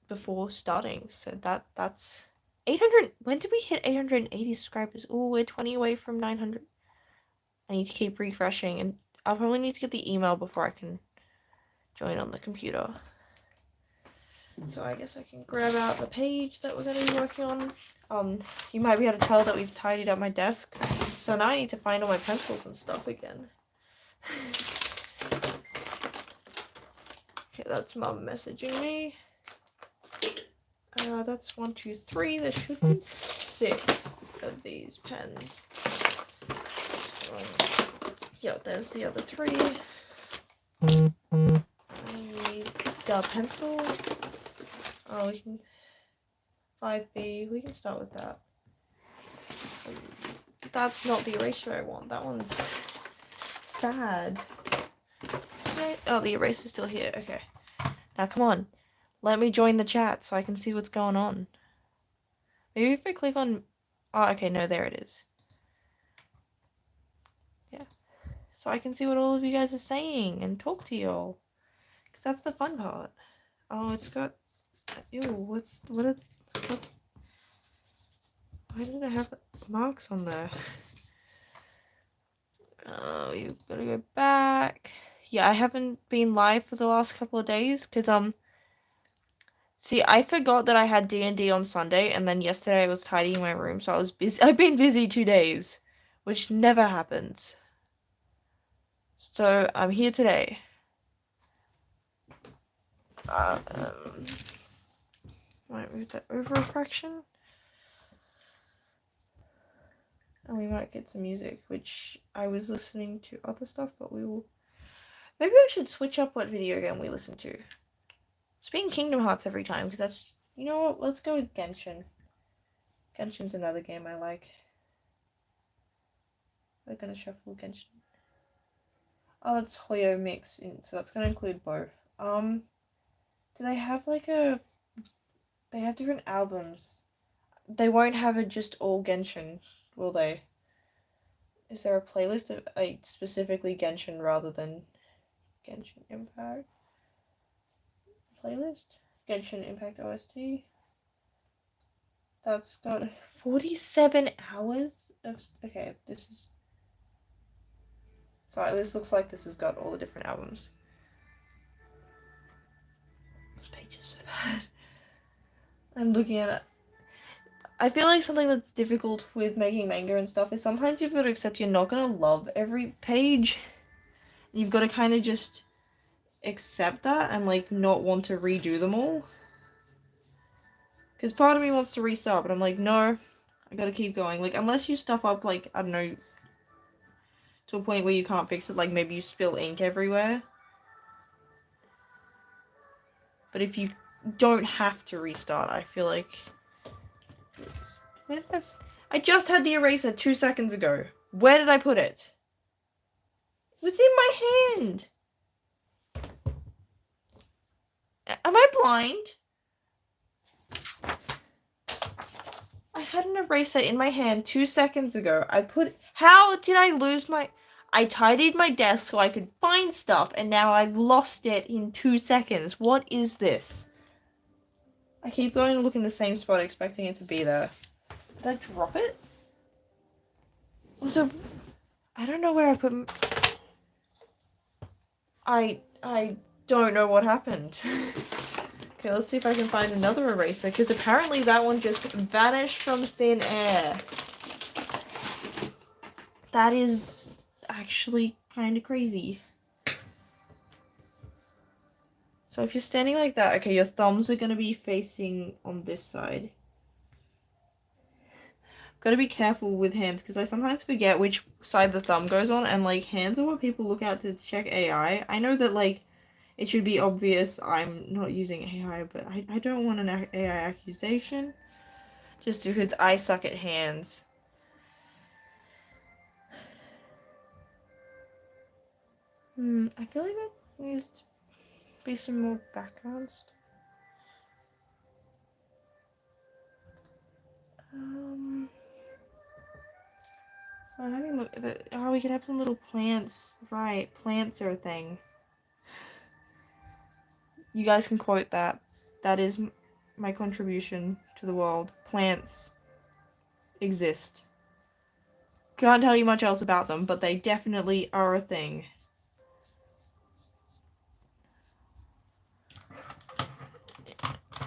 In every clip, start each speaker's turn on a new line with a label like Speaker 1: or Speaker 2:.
Speaker 1: before starting. So that's 800. When did we hit 880 subscribers? Oh, we're 20 away from 900. I need to keep refreshing, and I'll probably need to get the email before I can join on the computer. So I guess I can grab out the page that we're going to be working on. You might be able to tell that we've tidied up my desk. So now I need to find all my pencils and stuff again. Okay, that's Mum messaging me. That's 1, 2, 3. There should be 6 of these pens. Yeah, there's the other 3. I need the pencil. Oh, we can 5B. We can start with that. That's not the eraser I want. That one's sad. Okay. Oh, the eraser's still here. Okay. Now, come on. Let me join the chat so I can see what's going on. Maybe if I click on... Oh, okay. No, there it is. Yeah. So I can see what all of you guys are saying and talk to y'all. Because that's the fun part. Oh, it's got... Ew, what's... Why did I have marks on there? Oh, you've got to go back. Yeah, I haven't been live for the last couple of days because see, I forgot that I had D&D on Sunday, and then yesterday I was tidying my room, so I was busy. I've been busy 2 days, which never happens. So I'm here today. Might move that over a fraction. And we might get some music, which I was listening to other stuff, but we will... Maybe I should switch up what video game we listen to. Speaking Kingdom Hearts every time, because that's... You know what? Let's go with Genshin. Genshin's another game I like. We're gonna shuffle Genshin. Oh, that's Hoyo Mix, so that's gonna include both. Do they have like a... They have different albums. They won't have it just all Genshin, will they? Is there a playlist of specifically Genshin rather than Genshin Impact? Playlist? Genshin Impact OST? That's got 47 hours of... Okay, this is... Sorry, this looks like this has got all the different albums. This page is so bad. I'm looking at it. I feel like something that's difficult with making manga and stuff is sometimes you've got to accept you're not going to love every page. You've got to kind of just accept that and like not want to redo them all. Because part of me wants to restart, but I'm like, no, I gotta keep going. Like, unless you stuff up, like, I don't know, to a point where you can't fix it, like maybe you spill ink everywhere. But if you don't have to restart, I feel like... Where did I just had the eraser 2 seconds ago. Where did I put it? It was in my hand. Am I blind? I had an eraser in my hand 2 seconds ago. How did I lose my... I tidied my desk so I could find stuff, and now I've lost it in 2 seconds. What is this? I keep going and look in the same spot expecting it to be there. Did I drop it? Also, I don't know where I put... I don't know what happened. Okay, let's see if I can find another eraser, because apparently that one just vanished from thin air. That is actually kind of crazy. So if you're standing like that, okay, your thumbs are going to be facing on this side. Gotta be careful with hands, because I sometimes forget which side the thumb goes on, and like hands are what people look at to check AI. I know that like it should be obvious I'm not using AI, but I don't want an AI accusation just because I suck at hands. I feel like that needs to be some more background stuff. So I'm having a look at the... Oh, we could have some little plants. Right, plants are a thing. You guys can quote that. That is my contribution to the world. Plants exist. Can't tell you much else about them, but they definitely are a thing.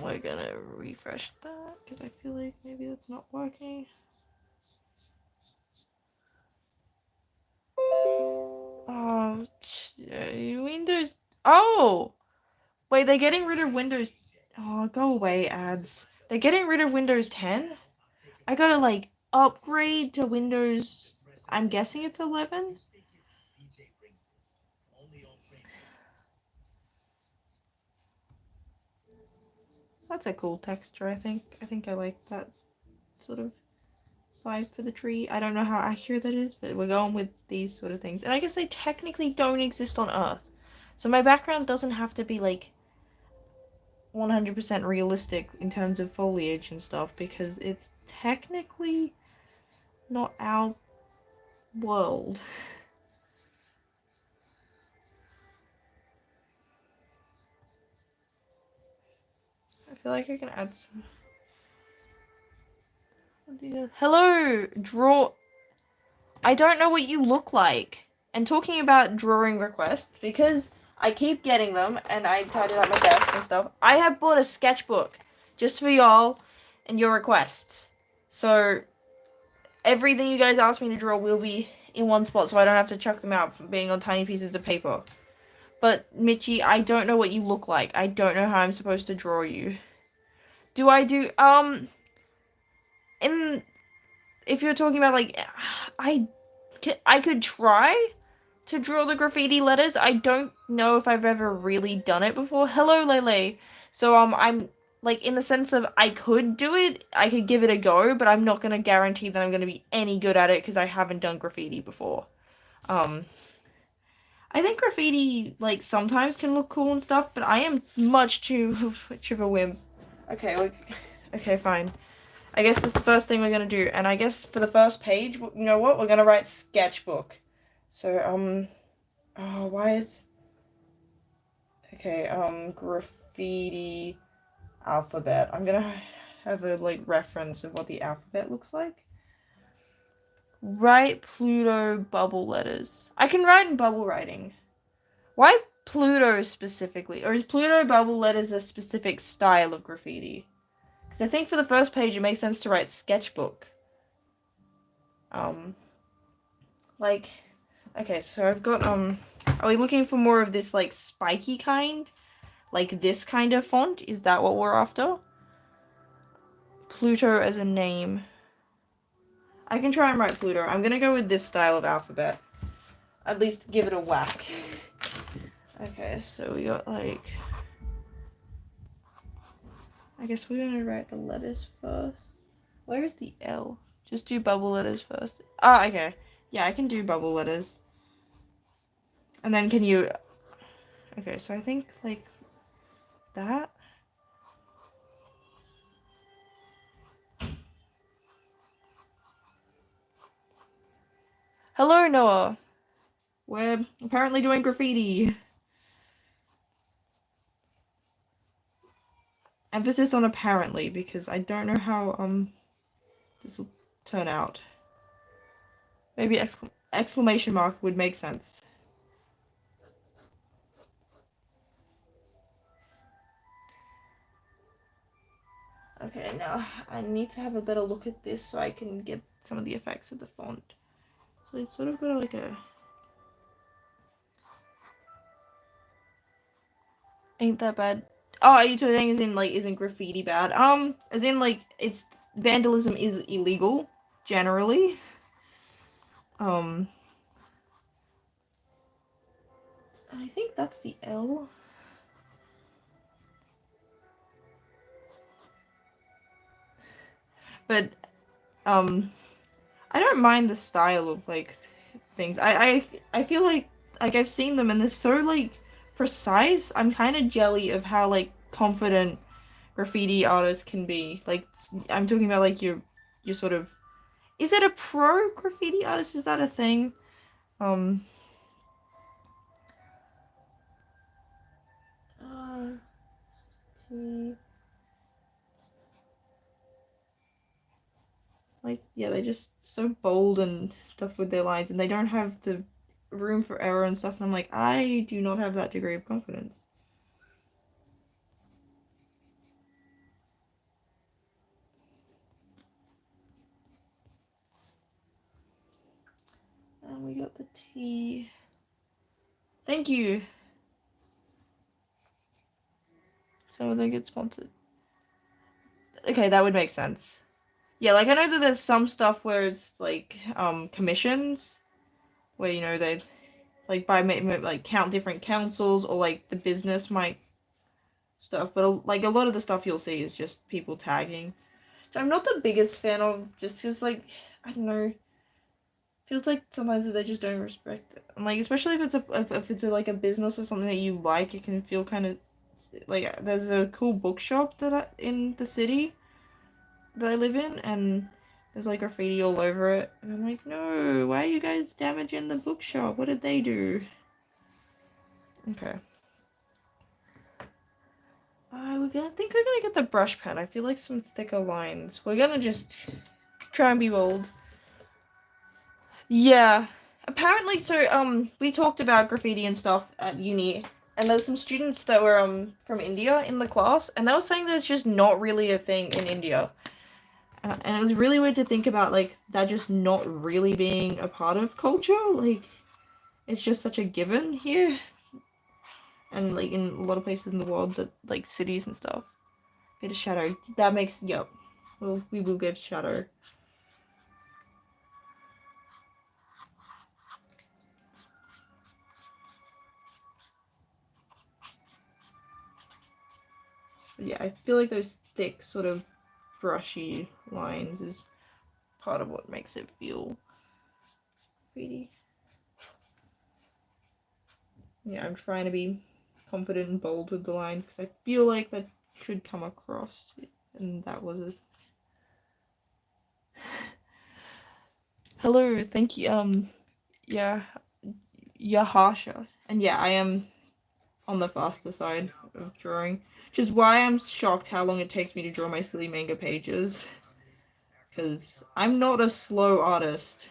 Speaker 1: We're gonna refresh that because I feel like maybe that's not working. Oh, Windows. Oh, wait, they're getting rid of Windows. Oh, go away, ads. They're getting rid of Windows 10. I gotta like upgrade to Windows. I'm guessing it's 11. That's a cool texture, I think. I think I like that sort of vibe for the tree. I don't know how accurate that is, but we're going with these sort of things. And I guess they technically don't exist on Earth. So my background doesn't have to be like 100% realistic in terms of foliage and stuff because it's technically not our world. I feel like I can add some. Hello, draw. I don't know what you look like. And talking about drawing requests, because I keep getting them and I tied it up my desk and stuff, I have bought a sketchbook just for y'all and your requests. So everything you guys ask me to draw will be in one spot so I don't have to chuck them out from being on tiny pieces of paper. But Mitchie, I don't know what you look like. I don't know how I'm supposed to draw you. Do I do in if you're talking about like I could try to draw the graffiti letters. I don't know if I've ever really done it before. Hello, Lele. So I'm like in the sense of I could do it. I could give it a go, but I'm not gonna guarantee that I'm gonna be any good at it because I haven't done graffiti before. I think graffiti like sometimes can look cool and stuff, but I am much too much of a wimp. Okay, okay, fine. I guess that's the first thing we're gonna do, and I guess for the first page, you know what? We're gonna write sketchbook. So oh, why is okay? Graffiti alphabet. I'm gonna have a like reference of what the alphabet looks like. Write Pluto bubble letters. I can write in bubble writing. Why Pluto specifically? Or is Pluto bubble letters a specific style of graffiti? Because I think for the first page it makes sense to write sketchbook. Like, okay, so I've got, are we looking for more of this, like, spiky kind? Like this kind of font? Is that what we're after? Pluto as a name. I can try and write Pluto. I'm gonna go with this style of alphabet. At least give it a whack. Okay, so we got, like... I guess we're gonna write the letters first. Where is the L? Just do bubble letters first. Ah, okay. Yeah, I can do bubble letters. And then can you... Okay, so I think, like, that? Hello, Noah. We're apparently doing graffiti. Emphasis on apparently, because I don't know how, this will turn out. Maybe exclamation mark would make sense. Okay, now I need to have a better look at this so I can get some of the effects of the font. So it's sort of got like a... Ain't that bad. Oh, are you saying as in like isn't graffiti bad? As in like it's vandalism is illegal generally. I think that's the L. But I don't mind the style of like things. I feel like I've seen them and they're so like precise. I'm kind of jelly of how like confident graffiti artists can be. Like I'm talking about like your sort of, is it a pro graffiti artist? Is that a thing? Uh, Like, yeah, they're just so bold and stuff with their lines, and they don't have the room for error and stuff. And I'm like, I do not have that degree of confidence. And we got the tea. Thank you. So they get sponsored. Okay, that would make sense. Yeah, like I know that there's some stuff where it's like commissions, where you know they like by like count different councils or like the business might stuff, but like a lot of the stuff you'll see is just people tagging. Which I'm not the biggest fan of, just because like I don't know, feels like sometimes they just don't respect it. And like especially if it's like a business or something that you like, it can feel kind of like there's a cool bookshop in the city that I live in, and there's like graffiti all over it, and I'm like, no, why are you guys damaging the bookshop? What did they do? Okay. We're gonna get the brush pen. I feel like some thicker lines. We're gonna just try and be bold. Yeah. Apparently, so we talked about graffiti and stuff at uni, and there's some students that were from India in the class, and they were saying that it's just not really a thing in India. And it was really weird to think about, like, that just not really being a part of culture. Like, it's just such a given here. And, like, in a lot of places in the world, that like, cities and stuff. Bit of shadow. That makes, yep. Well, we will give shadow. But yeah, I feel like those thick, sort of brushy lines is part of what makes it feel pretty. Yeah, I'm trying to be confident and bold with the lines because I feel like that should come across, and that was a hello, thank you. Yeah, Yahasha, and yeah, I am on the faster side of drawing, which is why I'm shocked how long it takes me to draw my silly manga pages, because I'm not a slow artist.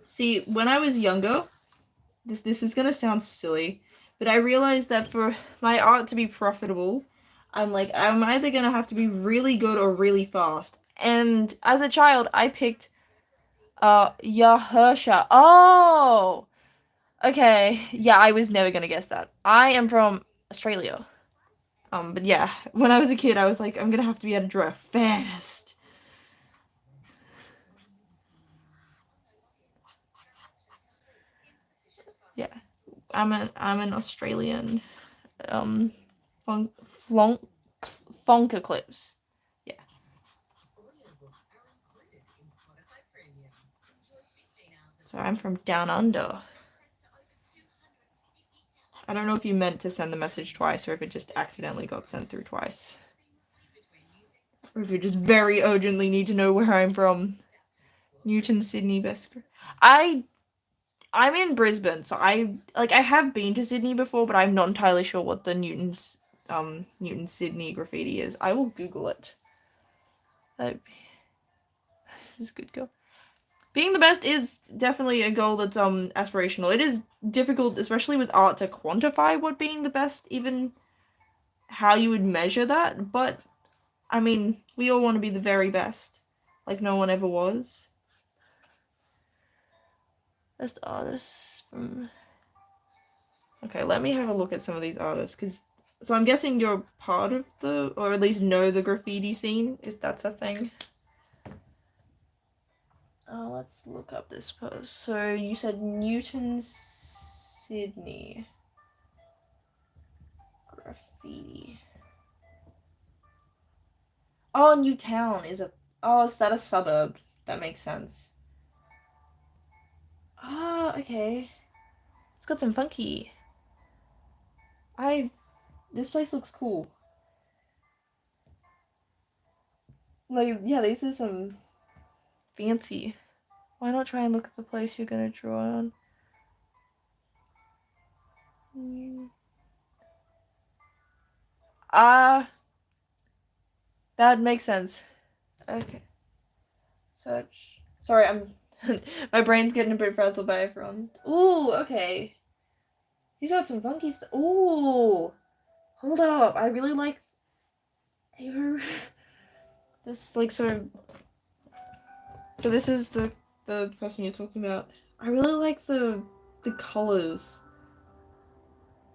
Speaker 1: See, when I was younger, this is gonna sound silly, but I realized that for my art to be profitable, I'm either gonna have to be really good or really fast. And as a child, I picked Yahursha. Oh, okay. Yeah, I was never gonna guess that. I am from Australia. But yeah, when I was a kid, I was like, I'm gonna have to be able to draw fast. Yeah, I'm an Australian. Um, funk, flonk, funk eclipse. Yeah. So I'm from down under. I don't know if you meant to send the message twice or if it just accidentally got sent through twice. Or if you just very urgently need to know where I'm from. Newton, Sydney, Besker. I'm in Brisbane, so I have been to Sydney before, but I'm not entirely sure what the Newton Sydney graffiti is. I will Google it. This is a good goal. Being the best is definitely a goal that's aspirational. It is difficult, especially with art, to quantify what being the best, even how you would measure that, but I mean, we all want to be the very best, like no one ever was. Best artists from. Okay, let me have a look at some of these artists, because. So I'm guessing you're part of or at least know the graffiti scene, if that's a thing. Let's look up this post. So you said Newton, Sydney. Graffiti. Oh, Newtown is a. Oh, is that a suburb? That makes sense. Ah, okay. It's got some funky. This place looks cool. Like, yeah, these are some fancy. Why not try and look at the place you're gonna draw on? Ah, that makes sense. Okay. Search. Sorry, I'm my brain's getting a bit frazzled by everyone. Ooh, okay. He's got some funky stuff. Ooh. Hold up. I really like this like so this is the person you're talking about. I really like the colors.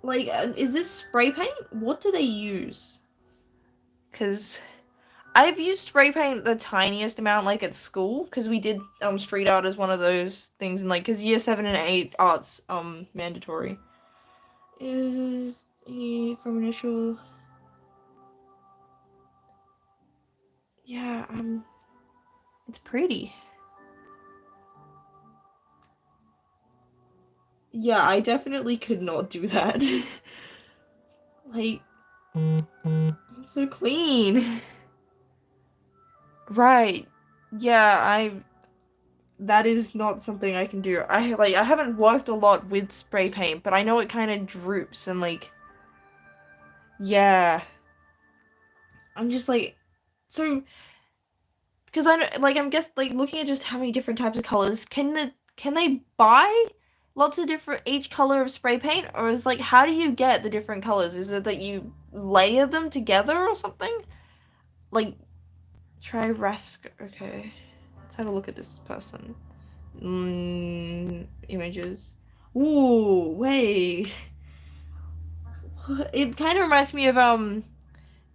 Speaker 1: Like, is this spray paint? What do they use? Because I've used spray paint the tiniest amount, like at school, because we did street art as one of those things, and like, because year 7 and 8 arts mandatory. Is he from initial? Yeah, it's pretty. Yeah, I definitely could not do that. Like, it's so clean. Right. Yeah, that is not something I can do. I haven't worked a lot with spray paint, but I know it kind of droops and like yeah. I'm just like so because I know like I'm guess like looking at just how many different types of colors can they buy lots of different each color of spray paint, or is like how do you get the different colors? Is it that you layer them together or something? Like try Rask. Okay, let's have a look at this person. Images. Ooh, wait. It kind of reminds me of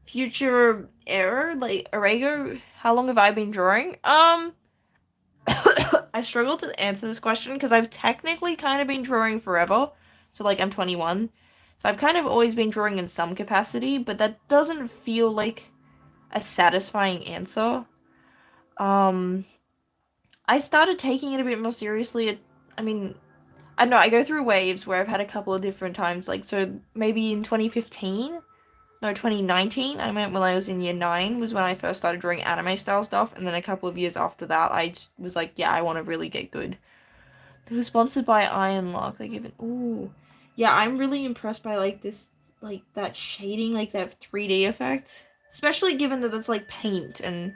Speaker 1: Future Error, like Arago. How long have I been drawing? I struggle to answer this question because I've technically kind of been drawing forever. So like I'm 21. So I've kind of always been drawing in some capacity, but that doesn't feel like a satisfying answer. Um I started taking it a bit more seriously. I mean, I don't know, I go through waves where I've had a couple of different times. Like, so maybe in 2015, no, 2019, I meant when I was in year 9 was when I first started drawing anime style stuff. And then a couple of years after that, I just was like, yeah, I want to really get good. It was sponsored by Iron Lock. They give it, ooh. Yeah, I'm really impressed by, like, this, like, that shading, like, that 3D effect. Especially given that it's, like, paint and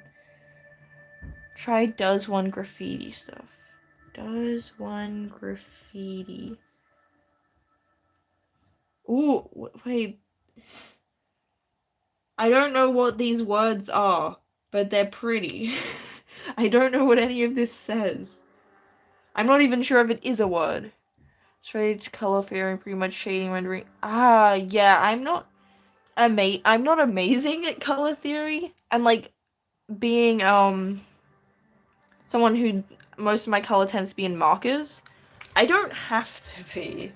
Speaker 1: try does one graffiti stuff. Does one graffiti. Ooh, wait. I don't know what these words are, but they're pretty. I don't know what any of this says. I'm not even sure if it is a word. Straight color theory, pretty much shading, rendering. Ah, yeah, I'm not amazing at color theory, and like being someone who most of my color tends to be in markers. I don't have to be.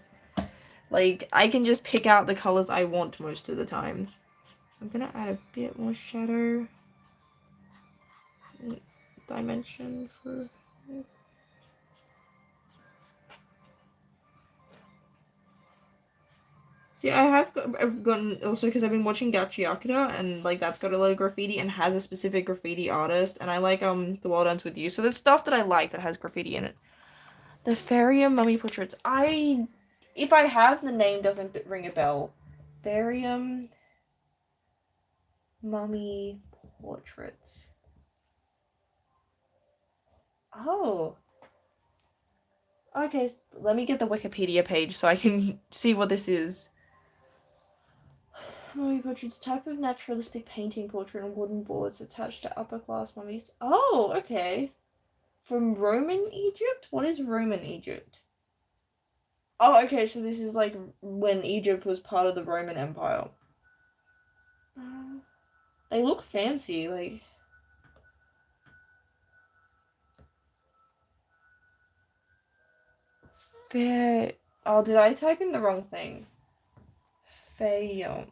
Speaker 1: Like, I can just pick out the colors I want most of the time. So I'm gonna add a bit more shadow dimension for this. See, I've gotten also because I've been watching Gachi Akira and like that's got a lot of graffiti and has a specific graffiti artist, and I like The World Ends With You. So there's stuff that I like that has graffiti in it. The Farium mummy portraits. If I have, the name doesn't ring a bell. Farium mummy portraits. Oh. Okay, let me get the Wikipedia page so I can see what this is. Mummy portraits, type of naturalistic painting portrait on wooden boards attached to upper class mummies. Oh, okay. From Roman Egypt? What is Roman Egypt? Oh, okay, so this is like when Egypt was part of the Roman Empire. They look fancy, like. Fair. Oh, did I type in the wrong thing? Fayum.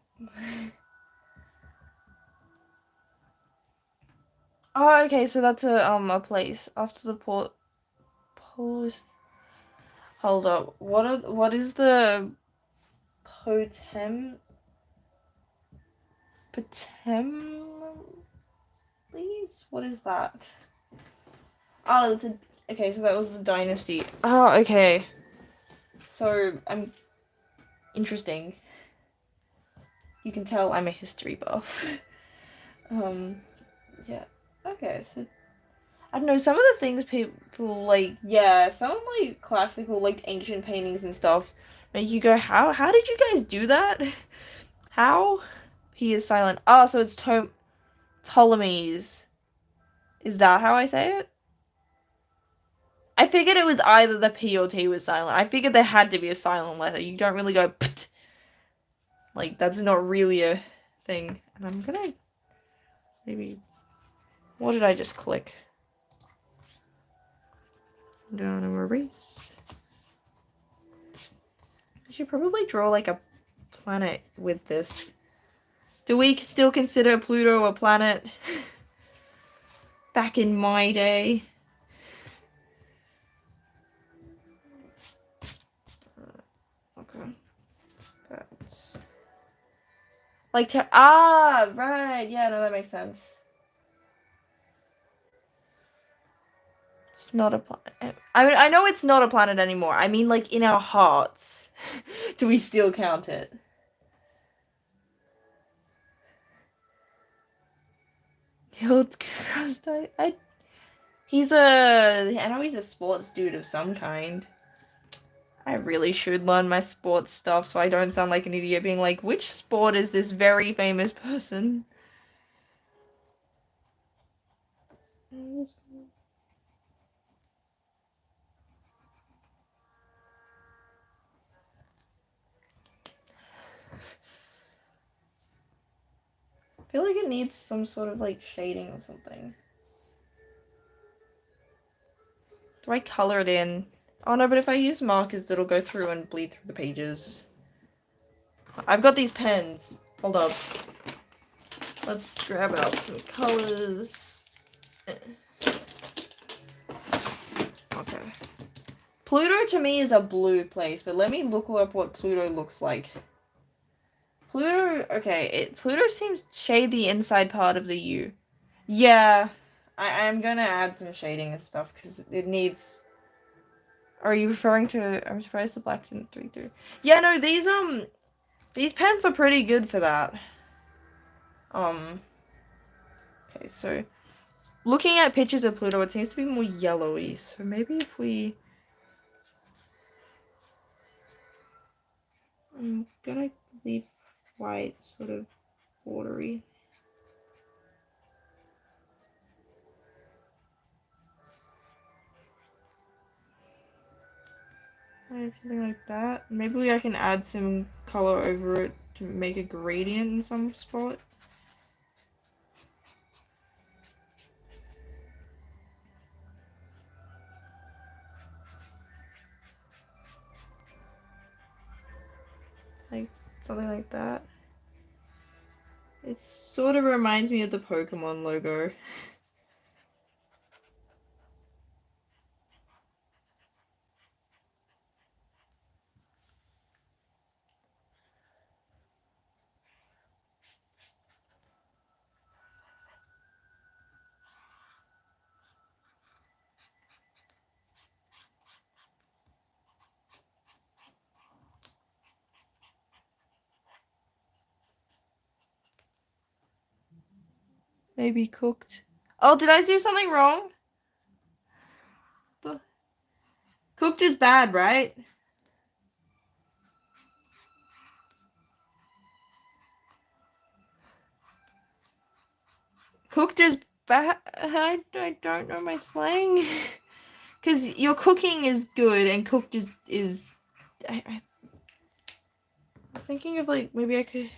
Speaker 1: Oh, okay, so that's a place after the port. Post. Hold up. What is the potem? Potem? Please? What is that? Oh, it's a. Okay, so that was the dynasty. Oh, okay. So I'm interesting. You can tell I'm a history buff. Yeah. Okay, so I don't know, some of the things people like, yeah, some like classical, like ancient paintings and stuff make you go, how did you guys do that? How? He is silent. Oh, so it's Ptolemy's. Is that how I say it? I figured it was either the P or T was silent. I figured there had to be a silent letter. You don't really go Pt. Like, that's not really a thing. And I'm gonna maybe. What did I just click? Down and erase. I should probably draw like a planet with this. Do we still consider Pluto a planet? Back in my day. Okay. That's like right. Yeah, no, that makes sense. It's not a planet. I mean, I know it's not a planet anymore. I mean, like in our hearts. Do we still count it? Old crust. I know he's a sports dude of some kind. I really should learn my sports stuff so I don't sound like an idiot being like, which sport is this very famous person? I feel like it needs some sort of like shading or something. Do I color it in? Oh no, but if I use markers, it'll go through and bleed through the pages. I've got these pens. Hold up. Let's grab out some colors. Okay. Pluto to me is a blue place, but let me look up what Pluto looks like. Pluto, okay, Pluto seems to shade the inside part of the U. Yeah, I'm gonna add some shading and stuff because it needs. Are you referring to? I'm surprised the black didn't 3 through. Yeah, no, these pens are pretty good for that. Okay, so looking at pictures of Pluto, it seems to be more yellowy. So maybe if we, I'm gonna leave white sort of bordery. Something like that. Maybe I can add some color over it to make a gradient in some spot. Like something like that. It sort of reminds me of the Pokemon logo. Maybe cooked. Oh, did I do something wrong? The... Cooked is bad, right? Cooked is bad. I don't know my slang. Because your cooking is good and cooked is. I'm thinking of like maybe I could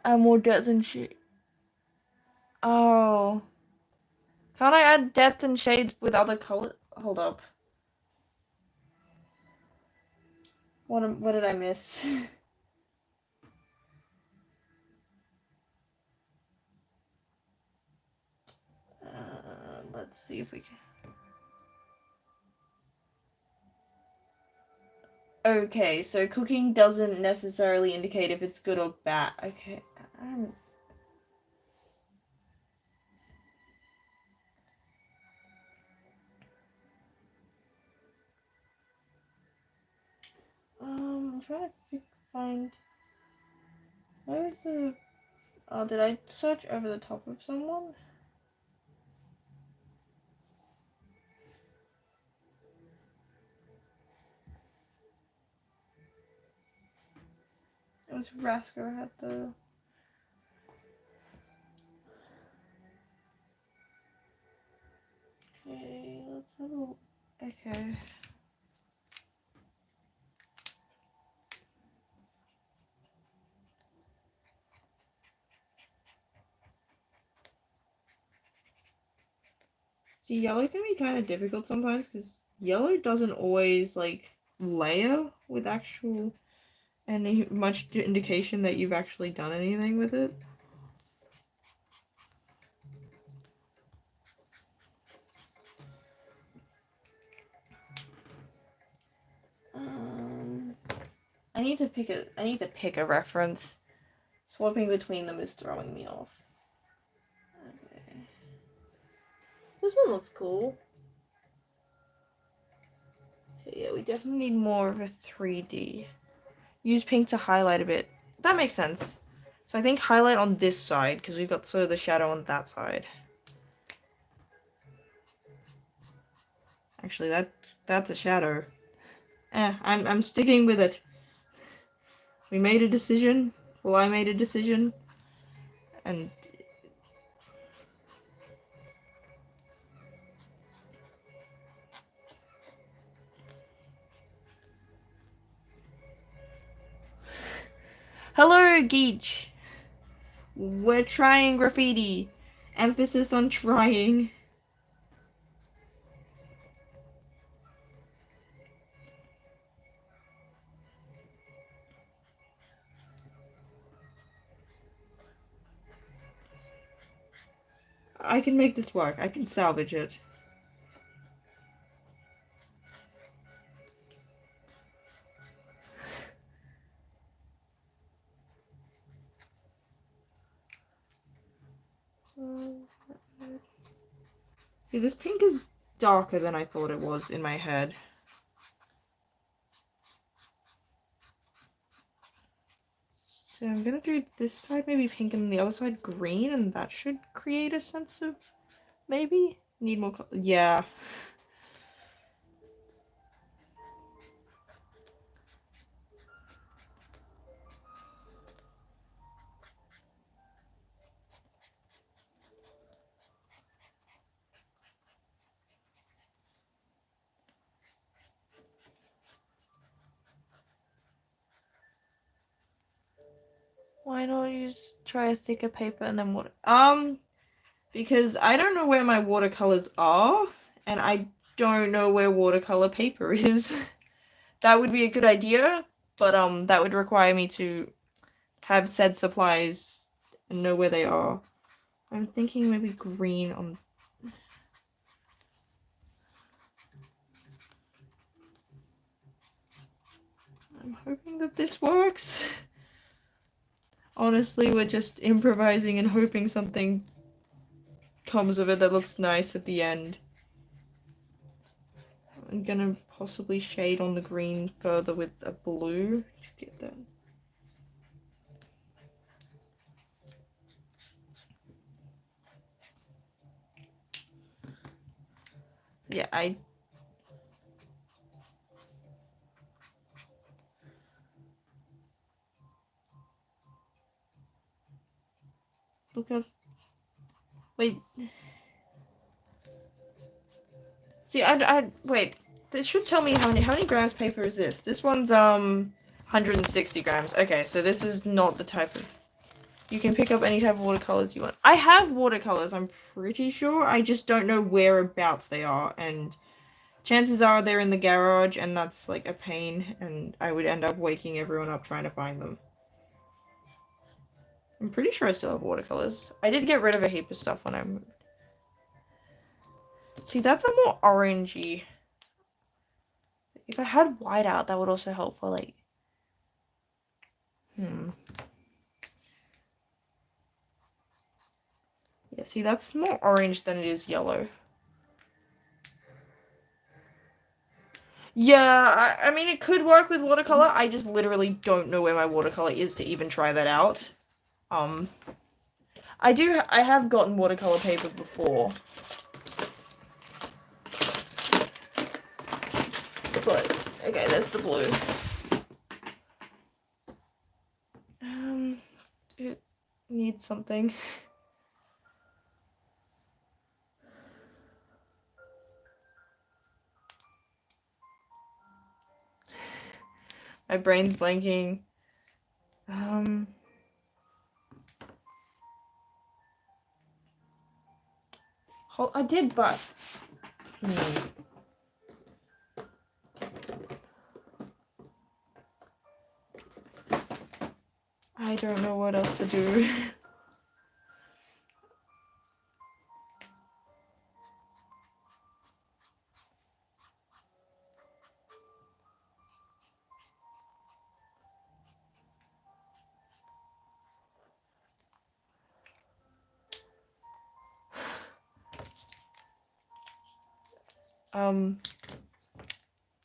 Speaker 1: add more depth and shade. Oh. Can't I add depth and shades with other color? Hold up. What did I miss? Let's see if we can. Okay, so cooking doesn't necessarily indicate if it's good or bad. Okay. I'm trying to find. Where is the? Oh, did I search over the top of someone? It was Rasco had the... Okay, let's have a look. Okay. See, yellow can be kind of difficult sometimes because yellow doesn't always like layer with actual any much indication that you've actually done anything with it. I need to pick a reference. Swapping between them is throwing me off. Okay. This one looks cool. Okay, yeah, we definitely need more of a 3D. Use pink to highlight a bit. That makes sense. So I think highlight on this side, because we've got sort of the shadow on that side. Actually, that's a shadow. I'm sticking with it. We made a decision. Well, I made a decision. And... Hello, Geach! We're trying graffiti. Emphasis on trying. I can make this work. I can salvage it. See, this pink is darker than I thought it was in my head. So I'm gonna do this side maybe pink and the other side green, and that should create a sense of maybe need more color. Yeah. Why not try a thicker paper and then water? Because I don't know where my watercolors are, and I don't know where watercolor paper is. That would be a good idea, but that would require me to have said supplies and know where they are. I'm thinking maybe green on... I'm hoping that this works. Honestly, we're just improvising and hoping something comes of it that looks nice at the end. I'm gonna possibly shade on the green further with a blue to get that. Yeah, look up. Wait. See, wait. This should tell me how many grams paper is this? This one's 160 grams. Okay, so this is not the type of... You can pick up any type of watercolors you want. I have watercolors, I'm pretty sure. I just don't know whereabouts they are, and chances are they're in the garage, and that's like a pain, and I would end up waking everyone up trying to find them. I'm pretty sure I still have watercolors. I did get rid of a heap of stuff when I moved. See, that's a more orangey. If I had whiteout, that would also help for like... Yeah, see, that's more orange than it is yellow. Yeah, I mean, it could work with watercolor. I just literally don't know where my watercolor is to even try that out. I have gotten watercolor paper before. But, okay, there's the blue. need something. My brain's blanking. I did, but... I don't know what else to do.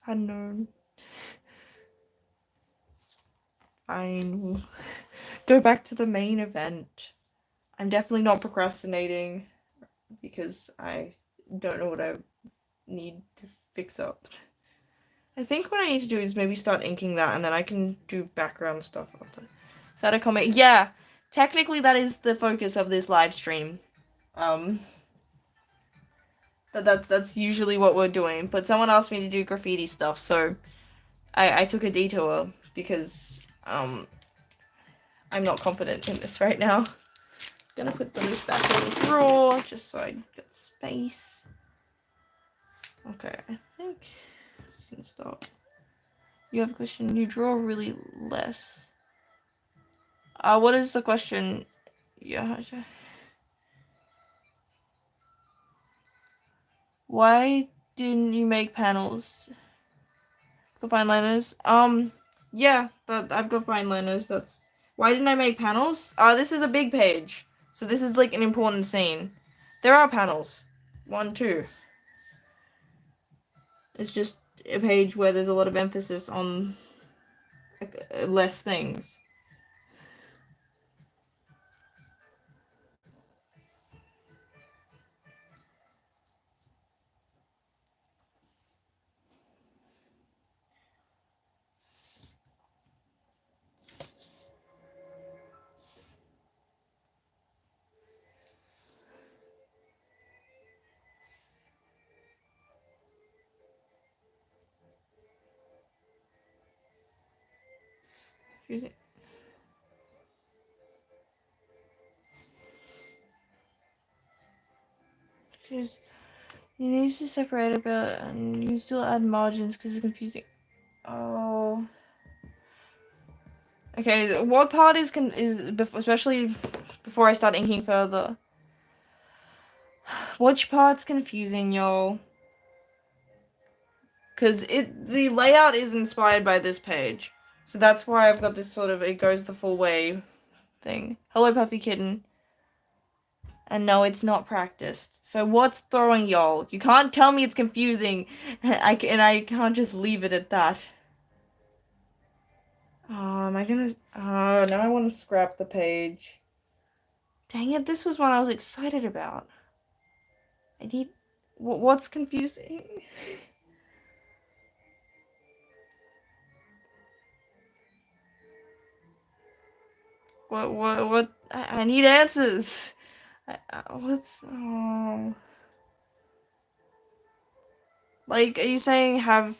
Speaker 1: Unknown. Fine. Go back to the main event. I'm definitely not procrastinating because I don't know what I need to fix up. I think what I need to do is maybe start inking that and then I can do background stuff after. Is that a comment? Yeah, technically that is the focus of this live stream. That's usually what we're doing, but someone asked me to do graffiti stuff, so I took a detour because I'm not confident in this right now. I'm gonna put those back in the drawer just so I get space. Okay, I think I can stop. You have a question. You draw really less. What is the question? Yeah. Why didn't you make panels? Go fine liners. Yeah, I've got fine liners. That's why didn't I make panels? This is a big page, so this is like an important scene. There are panels. 1, 2. It's just a page where there's a lot of emphasis on less things. Because you need to separate a bit and you still add margins because it's confusing. Oh. Okay, what part is especially before I start inking further? Which part's confusing, y'all? Because the layout is inspired by this page. So that's why I've got this sort of, it goes the full way thing. Hello, Puffy Kitten. And no, it's not practiced. So what's throwing y'all? You can't tell me it's confusing. I can't just leave it at that. Am I gonna... now I want to scrap the page. Dang it, this was one I was excited about. I need... What's confusing? What? I need answers. What's... Oh... Like, are you saying have...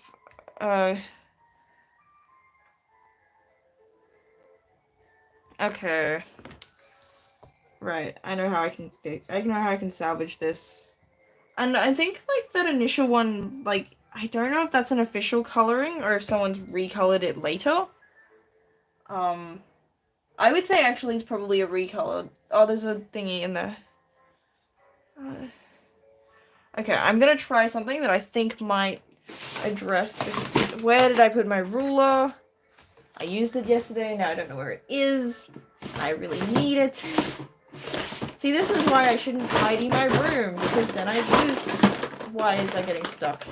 Speaker 1: Okay. Right, I know how I can salvage this. And I think, like, that initial one, like, I don't know if that's an official coloring or if someone's recolored it later. I would say actually it's probably a recolor. Oh, there's a thingy in there. Okay, I'm gonna try something that I think might address this. Where did I put my ruler? I used it yesterday, now I don't know where it is. I really need it. See, this is why I shouldn't tidy my room, because then I lose... Why is that getting stuck?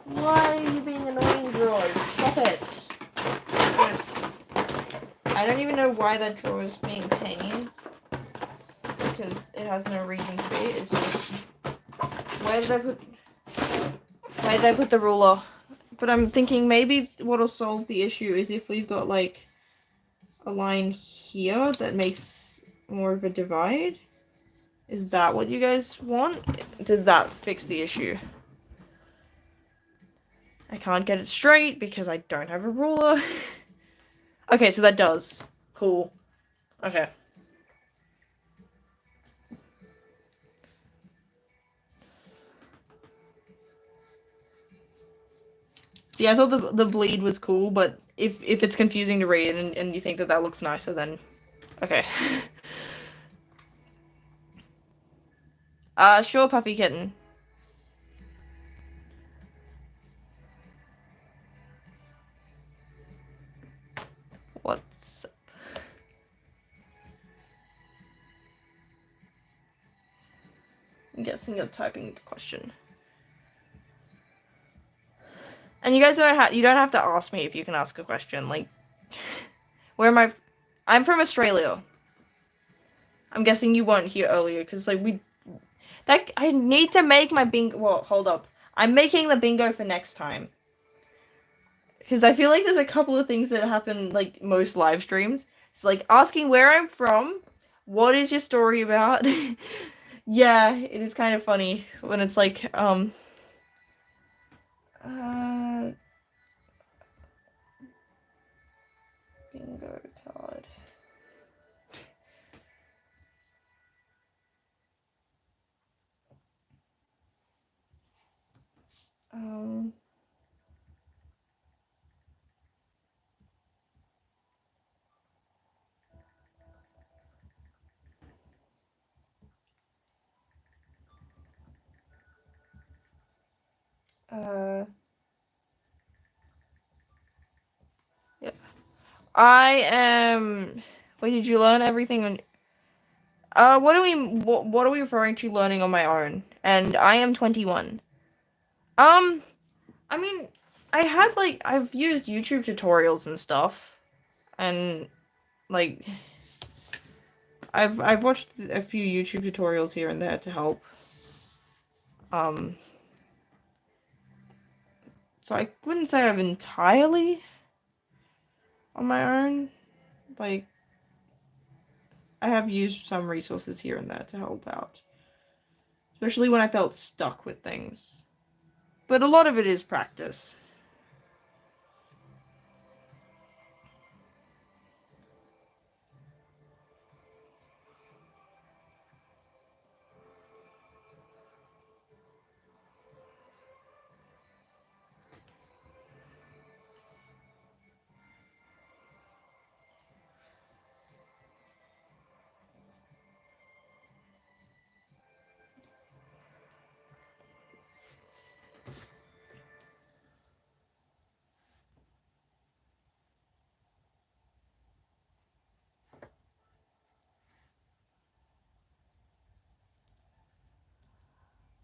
Speaker 1: Why are you being annoying, drawers? Stop it. I don't even know why that drawer is being pain. Because it has no reason to be. It's just... Where did I put the ruler? But I'm thinking maybe what'll solve the issue is if we've got like a line here that makes more of a divide. Is that what you guys want? Does that fix the issue? I can't get it straight because I don't have a ruler. Okay, so that does. Cool. Okay. See, I thought the bleed was cool, but if it's confusing to read and you think that that looks nicer, then okay. Sure, puppy kitten. What's... I'm guessing you're typing the question. And you guys you don't have to ask me if you can ask a question. Like, where am I? I'm from Australia. I'm guessing you weren't here earlier because like I need to make my bingo. Well, hold up. I'm making the bingo for next time. Because I feel like there's a couple of things that happen like most live streams. It's like asking where I'm from, what is your story about? Yeah, it is kind of funny when it's like bingo card. Um yeah. I am. Wait, did you learn everything on? What are we referring to learning on my own? And I am 21. Um, I mean, I've used YouTube tutorials and stuff, and like I've watched a few YouTube tutorials here and there to help. Um, so I wouldn't say I've entirely on my own. Like, I have used some resources here and there to help out, especially when I felt stuck with things. But a lot of it is practice.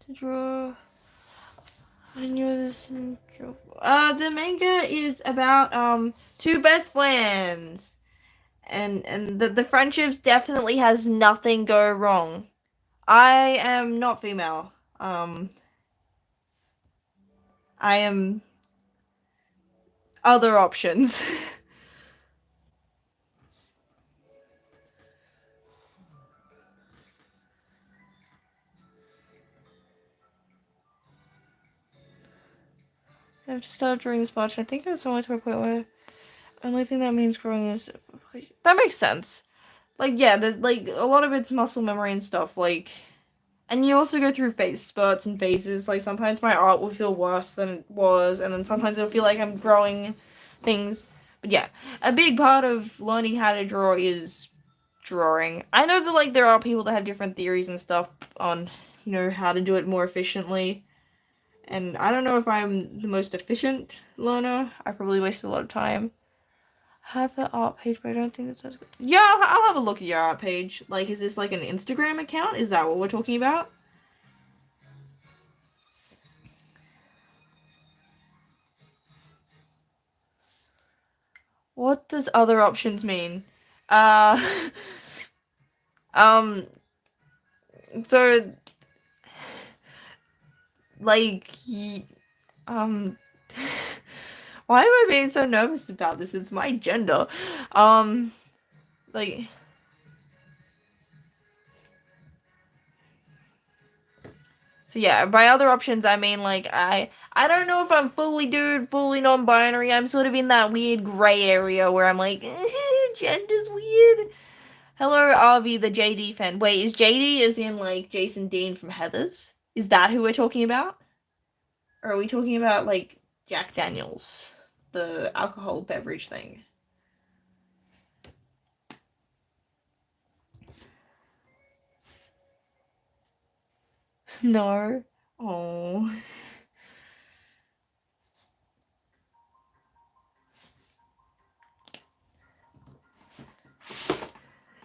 Speaker 1: To draw. I knew this. The manga is about two best friends, and the friendships definitely has nothing go wrong. I am not female. I am other options. I've just started drawing this much. I think it's only to a point where only thing that means growing is that makes sense. Like yeah, like a lot of it's muscle memory and stuff. Like, and you also go through spurts and phases. Like sometimes my art will feel worse than it was, and then sometimes it'll feel like I'm growing things. But yeah, a big part of learning how to draw is drawing. I know that like there are people that have different theories and stuff on how to do it more efficiently. And I don't know if I'm the most efficient learner. I probably wasted a lot of time. I have an art page, but I don't think it's as good. Yeah, I'll have a look at your art page. Like, is this like an Instagram account? Is that what we're talking about? What does other options mean? Uh, um, so, like, um, Why am I being so nervous about this? It's my gender. Like... So yeah, by other options, I mean, like, I don't know if I'm fully dude, fully non-binary. I'm sort of in that weird gray area where I'm like, gender's weird. Hello, RV, the JD fan. Wait, is JD as in, like, Jason Dean from Heathers? Is that who we're talking about? Or are we talking about, like, Jack Daniels, the alcohol beverage thing? No. Oh.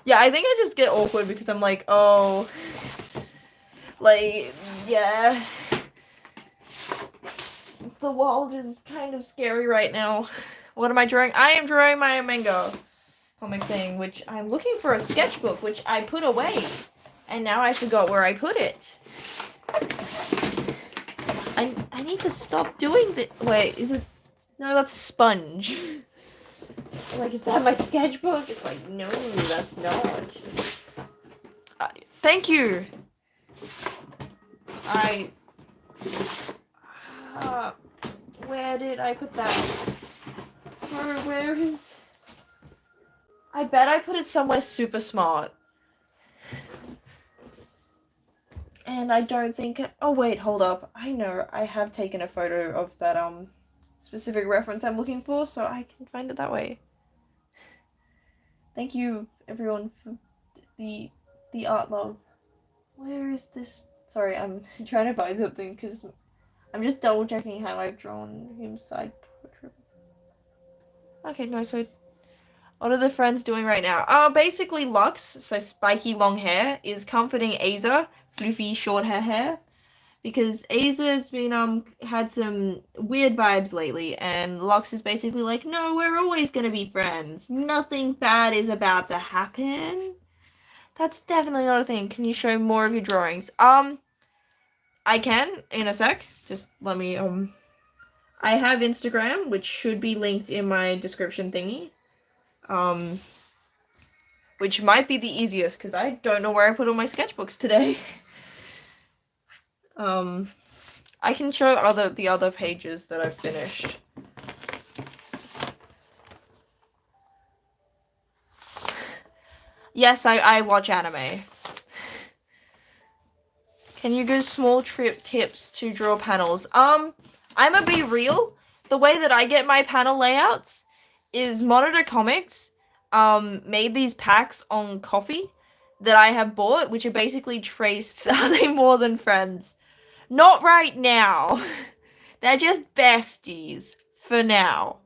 Speaker 1: Yeah, I think I just get awkward because I'm like, oh, like, yeah. The world is kind of scary right now. What am I drawing? I am drawing my Manga comic thing, which I'm looking for a sketchbook, which I put away. And now I forgot where I put it. I need to stop doing this. Wait, is it? No, that's a sponge. Like, is that my sketchbook? It's like, no, that's not. Thank you. Where did I put that? Where is... I bet I put it somewhere super smart. And I don't think... Oh, wait, hold up. I know, I have taken a photo of that, specific reference I'm looking for, so I can find it that way. Thank you, everyone, for the art love. Where is this? Sorry, I'm trying to find something, because I'm just double checking how I've drawn him side portrait. Okay, no, so what are the friends doing right now? Basically Lux, so spiky long hair, is comforting Aza, floofy short hair, because Aza's been had some weird vibes lately, and Lux is basically like, no, we're always gonna be friends. Nothing bad is about to happen. That's definitely not a thing. Can you show more of your drawings? I can in a sec. Just let me I have Instagram, which should be linked in my description thingy. Which might be the easiest because I don't know where I put all my sketchbooks today. I can show the other pages that I've finished. Yes, I watch anime. Can you give small tips to draw panels? I'ma be real. The way that I get my panel layouts is Monitor Comics made these packs on coffee that I have bought, which are basically traced. Are they more than friends? Not right now. They're just besties for now.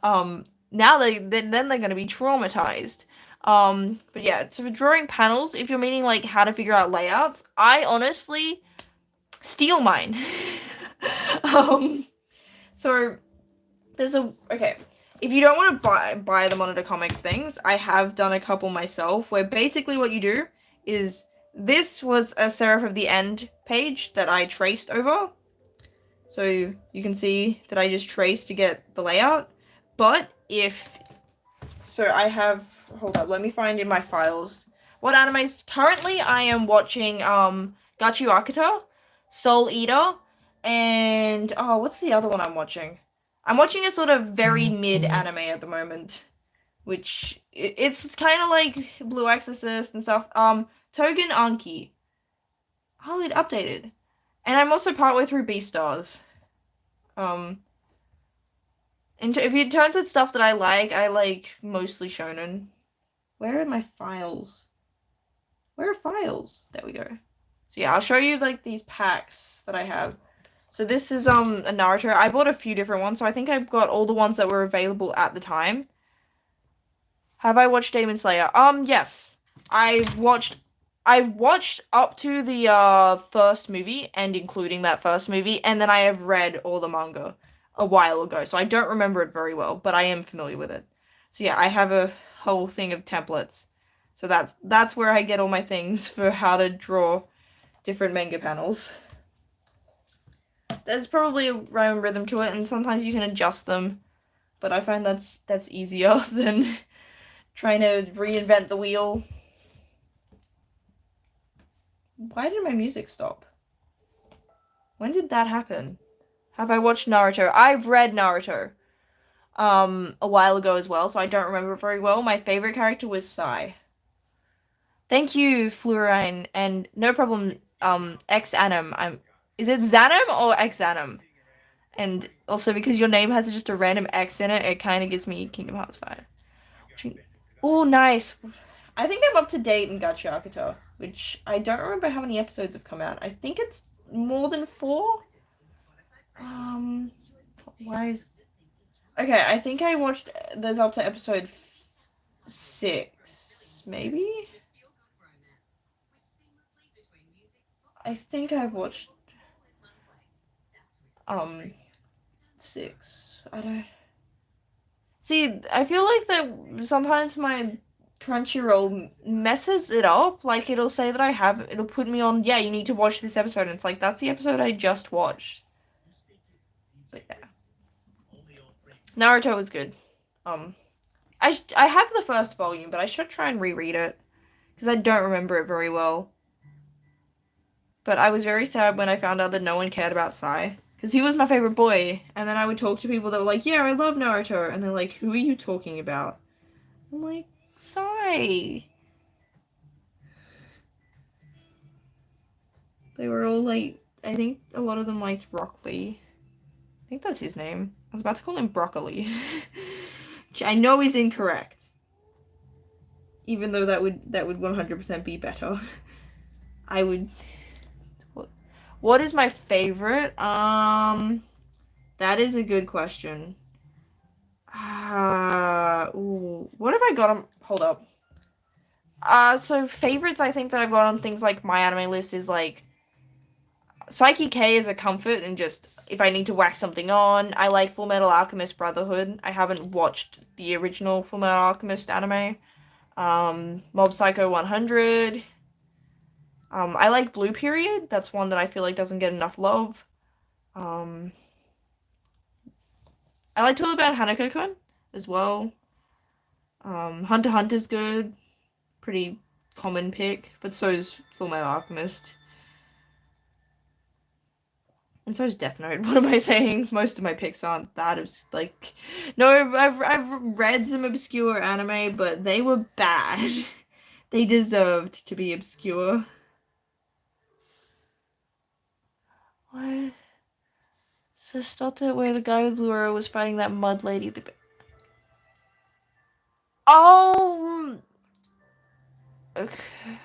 Speaker 1: Now then they're gonna be traumatized. But yeah, so for drawing panels, if you're meaning like how to figure out layouts, I honestly steal mine. So there's okay. If you don't want to buy the Monitor Comics things, I have done a couple myself where basically what you do is this was a Serif of the End page that I traced over. So you can see that I just traced to get the layout. But so I have, hold up, let me find in my files. What animes? Currently I am watching Gachi Akita, Soul Eater, and what's the other one I'm watching? I'm watching a sort of very mid anime at the moment, which it's kind of like Blue Exorcist and stuff. Togen Anki. Oh, it updated. And I'm also partway through Beastars. And if you turn to stuff that I like mostly shonen. Where are my files? Where are files? There we go. So yeah, I'll show you like these packs that I have. So this is a Naruto. I bought a few different ones, so I think I've got all the ones that were available at the time. Have I watched Demon Slayer? Yes. I've watched up to the first movie and including that first movie, and then I have read all the manga a while ago. So I don't remember it very well, but I am familiar with it. So yeah, I have a whole thing of templates. So that's where I get all my things for how to draw different manga panels. There's probably a rhyme and rhythm to it, and sometimes you can adjust them but I find that's easier than trying to reinvent the wheel. Why did my music stop? When did that happen? Have I watched Naruto? I've read Naruto a while ago as well, so I don't remember it very well. My favorite character was Sai. Thank you, Fluorine, and no problem, X-Anim. Is it Xanim or X-Anim? And also because your name has just a random X in it, it kind of gives me Kingdom Hearts 5. Oh, nice. I think I'm up to date in Gacha Akito, which I don't remember how many episodes have come out. I think it's more than 4. Um, why is... Okay, I think I watched... There's up to episode 6, maybe? I think I've watched... 6. I don't... See, I feel like that sometimes my Crunchyroll messes it up. Like, it'll say that it'll put me on, yeah, you need to watch this episode. And it's like, that's the episode I just watched. But yeah. Naruto was good. I have the first volume, but I should try and reread it. Because I don't remember it very well. But I was very sad when I found out that no one cared about Sai. Because he was my favorite boy. And then I would talk to people that were like, yeah, I love Naruto. And they're like, who are you talking about? I'm like, Sai. They were all like, I think a lot of them liked Broccoli. I think that's his name. I was about to call him Broccoli. Which I know is incorrect. Even though that would 100% be better. I would... What is my favorite? That is a good question. Ooh, what have I got on... Hold up. So favorites I think that I've got on things like my anime list is like Psyche K is a comfort and just if I need to whack something on. I like Full Metal Alchemist Brotherhood. I haven't watched the original Full Metal Alchemist anime. Mob Psycho 100. I like Blue Period. That's one that I feel like doesn't get enough love. I like Toilet Bound Hanako-kun as well. Hunter x Hunter's good. Pretty common pick, but so is Full Metal Alchemist. And so is Death Note. What am I saying? Most of my picks aren't that like... No, I've read some obscure anime, but they were bad. They deserved to be obscure. What? So stop it where the guy with blue arrow was fighting that mud lady. Oh! Okay.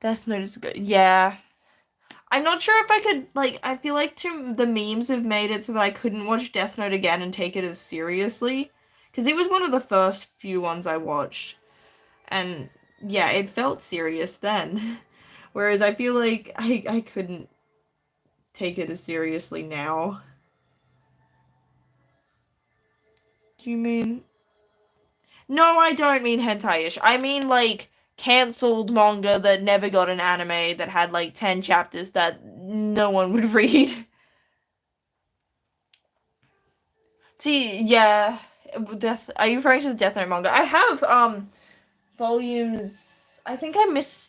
Speaker 1: Death Note is good. Yeah. I'm not sure if I could, like, I feel like the memes have made it so that I couldn't watch Death Note again and take it as seriously. Because it was one of the first few ones I watched. And, yeah, it felt serious then. Whereas I feel like I couldn't take it as seriously now. Do you mean... No, I don't mean hentai-ish. I mean, like, cancelled manga that never got an anime that had, like, 10 chapters that no one would read. See, yeah. Are you referring to the Death Note manga? I have, volumes... I think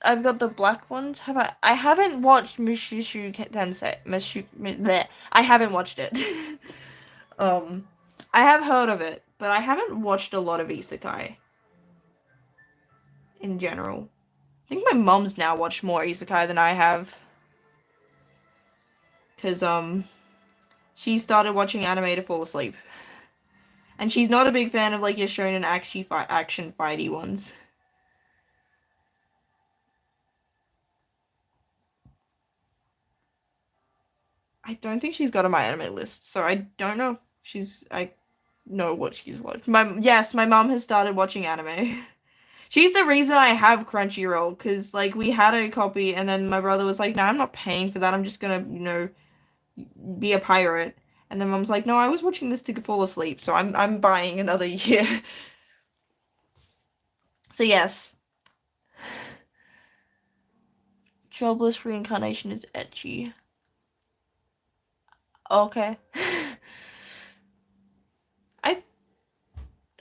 Speaker 1: I've got the black ones. I haven't watched Mushishu Tensei. I haven't watched it. I have heard of it, but I haven't watched a lot of isekai. In general. I think my mom's now watched more isekai than I have. Because, she started watching anime to fall asleep. And she's not a big fan of, like, your shonen action fighty ones. I don't think she's got on my anime list, so I don't know if I know what she's watched. Yes, my mom has started watching anime. She's the reason I have Crunchyroll, because, like, we had a copy, and then my brother was like, nah, I'm not paying for that, I'm just gonna, be a pirate. And then mom's like, no, I was watching this to fall asleep, so I'm buying another year. So yes. Jobless reincarnation is ecchi. Okay. I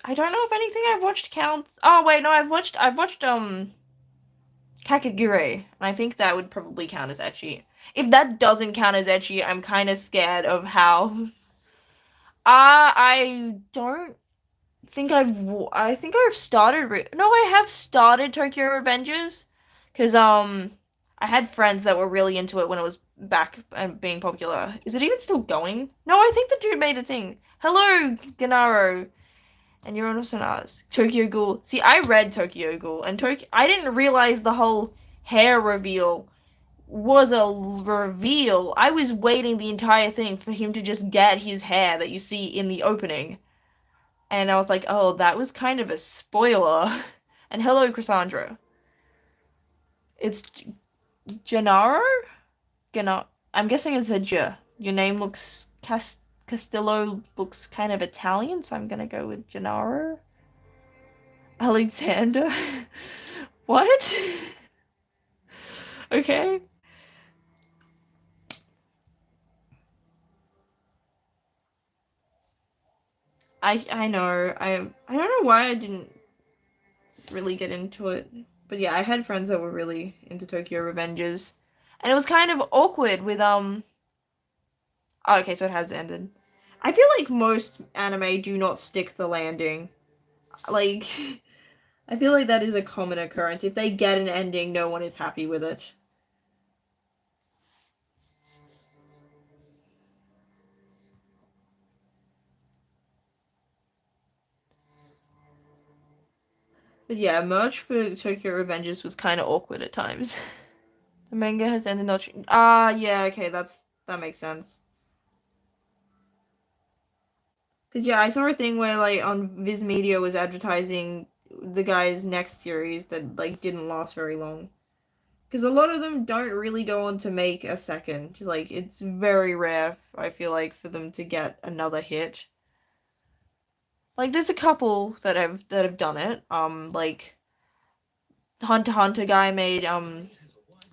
Speaker 1: I don't know if anything I've watched counts. Oh wait, no, I've watched Kakagure, and I think that would probably count as ecchi. If that doesn't count as ecchi, I'm kind of scared of how. I don't think I think I've started. No, I have started Tokyo Revengers, because I had friends that were really into it when it was back and being popular. Is it even still going? No, I think the dude made a thing. Hello, Gennaro. And you're also asked Tokyo Ghoul. See, I read Tokyo Ghoul, and I didn't realize the whole hair reveal was a reveal. I was waiting the entire thing for him to just get his hair that you see in the opening. And I was like, oh, that was kind of a spoiler. And hello, Cassandra. It's Gennaro? Gennaro. I'm guessing it's a J. Your name looks Castillo looks kind of Italian, so I'm gonna go with Gennaro. Alexander? What? Okay. I know. I don't know why I didn't really get into it. But yeah, I had friends that were really into Tokyo Revengers. And it was kind of awkward with oh, okay, so it has ended. I feel like most anime do not stick the landing. Like I feel like that is a common occurrence. If they get an ending, no one is happy with it. But yeah, merch for Tokyo Revengers was kind of awkward at times. The manga has ended not. Yeah, okay, that makes sense. Cause yeah, I saw a thing where like on Viz Media was advertising the guy's next series that like didn't last very long. Cause a lot of them don't really go on to make a second. Like it's very rare, I feel like, for them to get another hit. Like there's a couple that have done it. Like Hunter x Hunter guy made Yu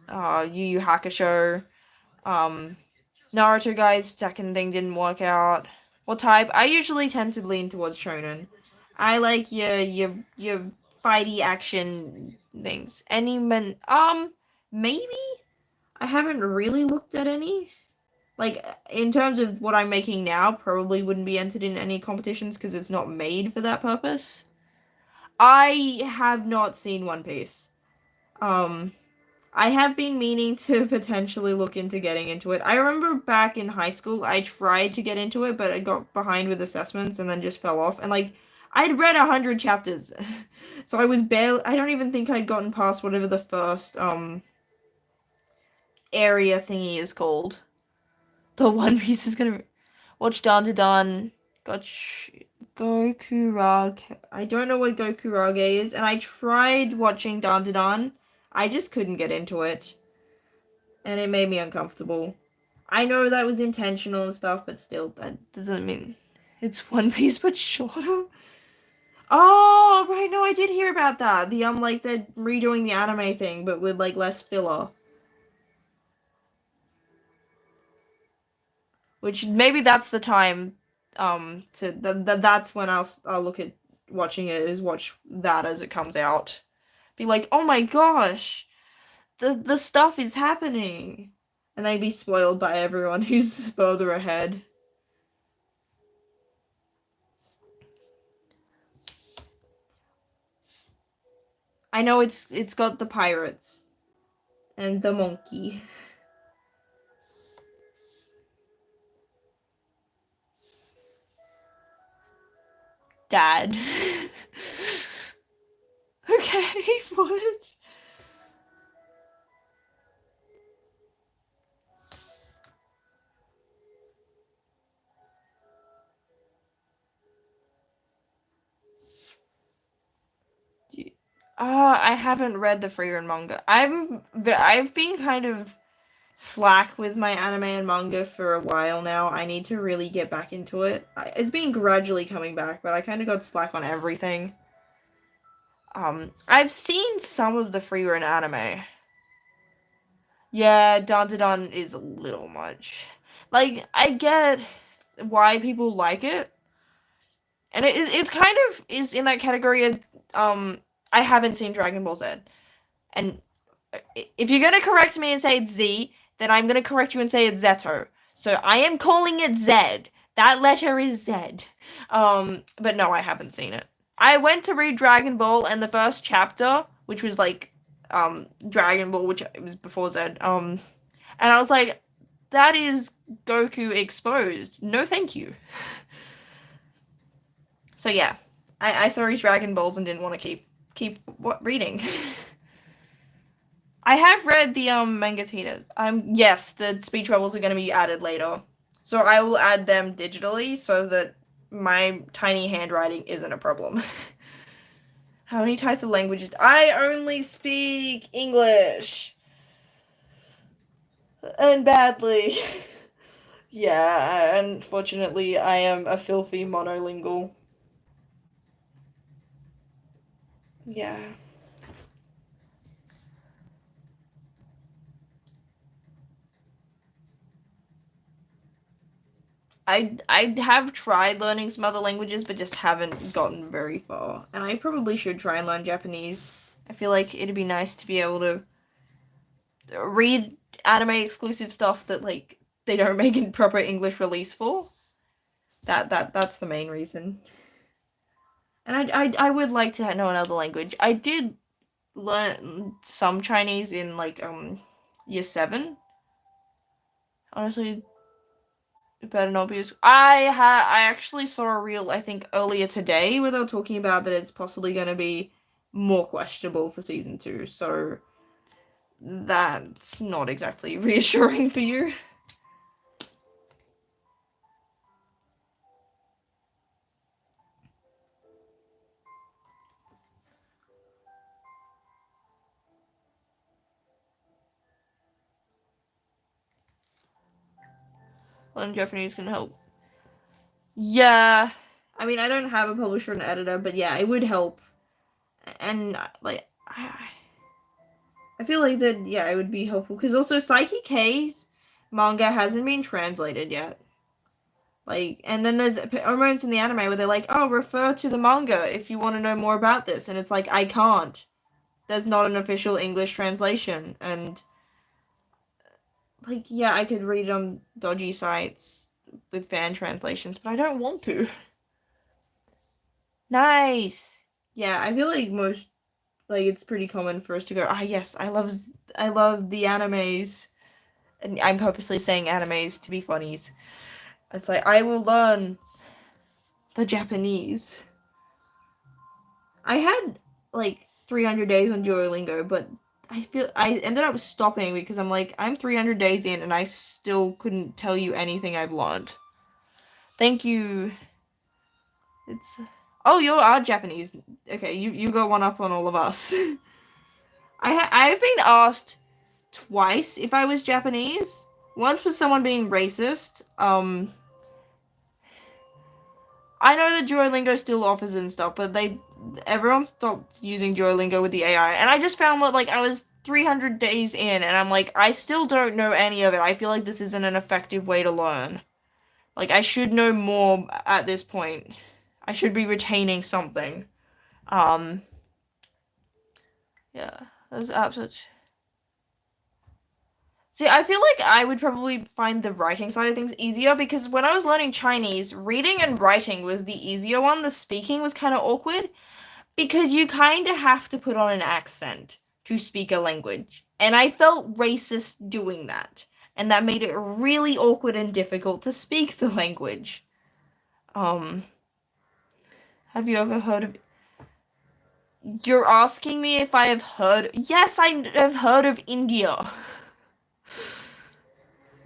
Speaker 1: Yu Hakusho. Um, Naruto guy's second thing didn't work out. What type? I usually tend to lean towards shonen. I like your fighty action things. Any men maybe? I haven't really looked at any. Like in terms of what I'm making now, probably wouldn't be entered in any competitions because it's not made for that purpose. I have not seen One Piece. Um I have been meaning to potentially look into getting into it. I remember back in high school, I tried to get into it, but I got behind with assessments and then just fell off. And like, I'd read 100 chapters, so I was barely. I don't even think I'd gotten past whatever the first area thingy is called. The One Piece is gonna watch Dan to Dan. Gokurage. I don't know what Gokurage is, and I tried watching Dan to Dan. I just couldn't get into it, and it made me uncomfortable. I know that was intentional and stuff, but still, that doesn't mean it's One Piece but shorter. Oh, right, no, I did hear about that. The like they're redoing the anime thing, but with like less filler. Which maybe that's the time, that's when I'll look at watching it. Is watch that as it comes out. Be like, oh my gosh, the stuff is happening, and they'd be spoiled by everyone who's further ahead. I know it's got the pirates and the monkey. Dad. Okay, what? I haven't read the Freer and manga. I've been kind of slack with my anime and manga for a while now. I need to really get back into it. It's been gradually coming back, but I kind of got slack on everything. I've seen some of the Freer and anime. Yeah, Dandadan is a little much. Like, I get why people like it. and it kind of is in that category of I haven't seen Dragon Ball Z, and if you're gonna correct me and say it's Z, then I'm gonna correct you and say it's Zeto. So I am calling it Z. That letter is Z. But no, I haven't seen it. I went to read Dragon Ball, and the first chapter, which was like Dragon Ball, which it was before Z, and I was like, that is Goku exposed. No, thank you. So yeah, I saw his Dragon Balls and didn't want to keep reading. I have read the manga Tina. Yes, the speech bubbles are going to be added later, so I will add them digitally so that my tiny handwriting isn't a problem. How many types of languages? I only speak English, and badly. Yeah, unfortunately, I am a filthy monolingual. Yeah. I have tried learning some other languages, but just haven't gotten very far. And I probably should try and learn Japanese. I feel like it'd be nice to be able to read anime exclusive stuff that like they don't make a proper English release for. That's the main reason. And I would like to know another language. I did learn some Chinese in like year 7. Honestly, it better not be. I actually saw a reel I think earlier today where they were talking about that it's possibly going to be more questionable for season 2. So that's not exactly reassuring for you. Learn Japanese can help. Yeah, I mean I don't have a publisher and editor, but yeah, it would help. And like I feel like that yeah, it would be helpful because also Psyche K's manga hasn't been translated yet. Like, and then there's moments in the anime where they're like, "Oh, refer to the manga if you want to know more about this," and it's like I can't. There's not an official English translation, and like yeah, I could read on dodgy sites with fan translations, but I don't want to. Nice. Yeah, I feel like most like it's pretty common for us to go, ah yes, I love the animes. And I'm purposely saying animes to be funnies. It's like I will learn the Japanese. I had like 300 days on Duolingo, but I feel I ended up stopping because I'm like I'm 300 days in and I still couldn't tell you anything I've learned. Thank you. It's oh you are Japanese. Okay, you got one up on all of us. I've been asked twice if I was Japanese. Once was someone being racist. I know that Duolingo still offers and stuff, but everyone stopped using Duolingo with the AI, and I just found that like I was 300 days in, and I'm like I still don't know any of it. I feel like this isn't an effective way to learn. Like I should know more at this point. I should be retaining something. Um, yeah, that's absolute. See, I feel like I would probably find the writing side of things easier because when I was learning Chinese, reading and writing was the easier one. The speaking was kind of awkward because you kind of have to put on an accent to speak a language. And I felt racist doing that. And that made it really awkward and difficult to speak the language. Um, have you ever heard of... You're asking me if I have heard... Yes, I have heard of India.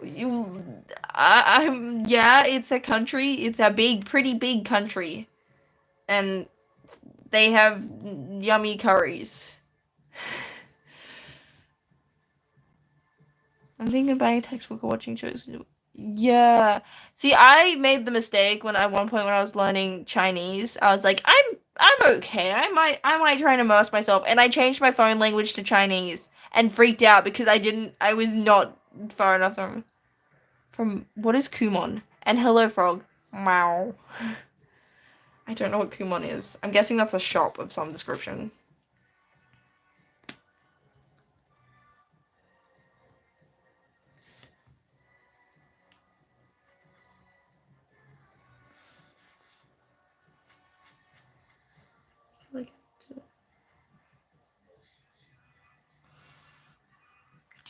Speaker 1: Yeah, it's a country. It's a pretty big country. And they have yummy curries. I'm thinking of buying a textbook or watching shows. Yeah. See, I made the mistake when at one point when I was learning Chinese, I was like, I'm okay. I might try and immerse myself, and I changed my phone language to Chinese and freaked out because I was not far enough from what is Kumon and Hello Frog. Wow. I don't know what Kumon is. I'm guessing that's a shop of some description. Like,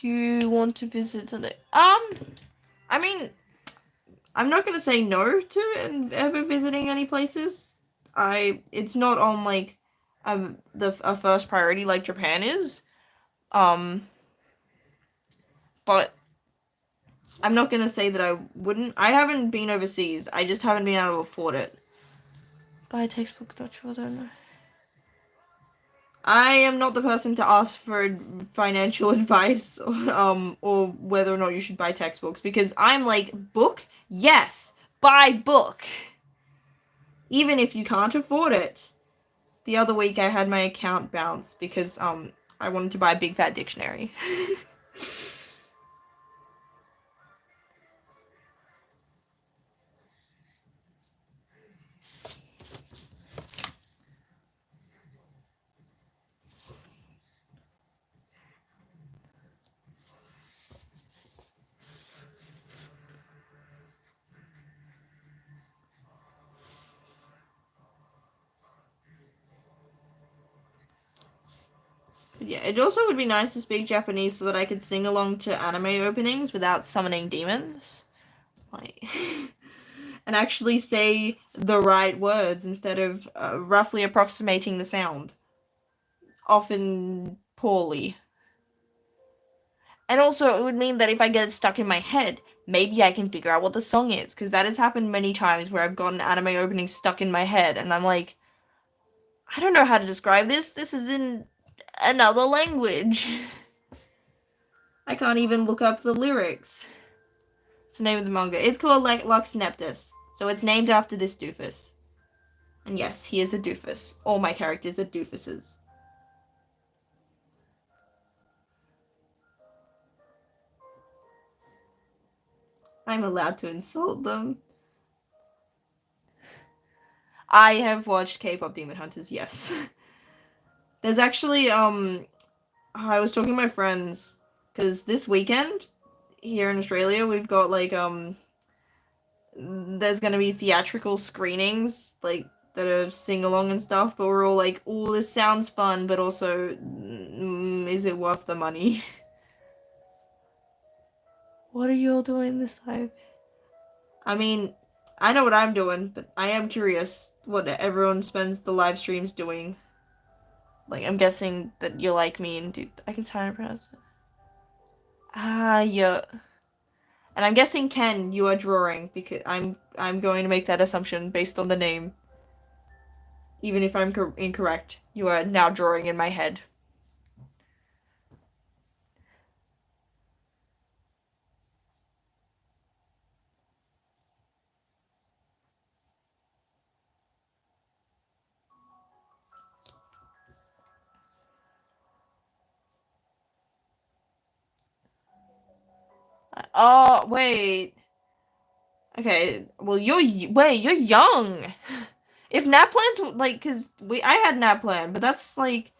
Speaker 1: do you want to visit today? I mean, I'm not gonna say no to ever visiting any places. It's not on like a first priority like Japan is. Um, but I'm not gonna say that I wouldn't. I haven't been overseas. I just haven't been able to afford it. Buy a textbook, not sure though. I am not the person to ask for financial advice, or whether or not you should buy textbooks, because I'm like, book? Yes, buy book. Even if you can't afford it. The other week I had my account bounced because, I wanted to buy a big fat dictionary. But yeah, it also would be nice to speak Japanese so that I could sing along to anime openings without summoning demons. Like, and actually say the right words instead of roughly approximating the sound. Often poorly. And also, it would mean that if I get it stuck in my head, maybe I can figure out what the song is, because that has happened many times where I've gotten anime openings stuck in my head, and I'm like, I don't know how to describe this. This is in another language. I can't even look up the lyrics. It's the name of the manga. It's called Lux Neptus, so it's named after this doofus. And yes, he is a doofus. All my characters are doofuses. I'm allowed to insult them. I have watched K-pop Demon Hunters, yes. There's actually, I was talking to my friends, because this weekend, here in Australia, we've got, like, there's gonna be theatrical screenings, like, that are sing-along and stuff, but we're all like, oh, this sounds fun, but also, is it worth the money? What are you all doing this time? I mean, I know what I'm doing, but I am curious what everyone spends the live streams doing. Like, I'm guessing that you like me and do. I can try to pronounce it. Ah, yeah. And I'm guessing Ken, you are drawing because I'm going to make that assumption based on the name. Even if I'm incorrect, you are now drawing in my head. Oh, wait. Okay, well you're young. If nap plans like, cause I had nap plan, but that's like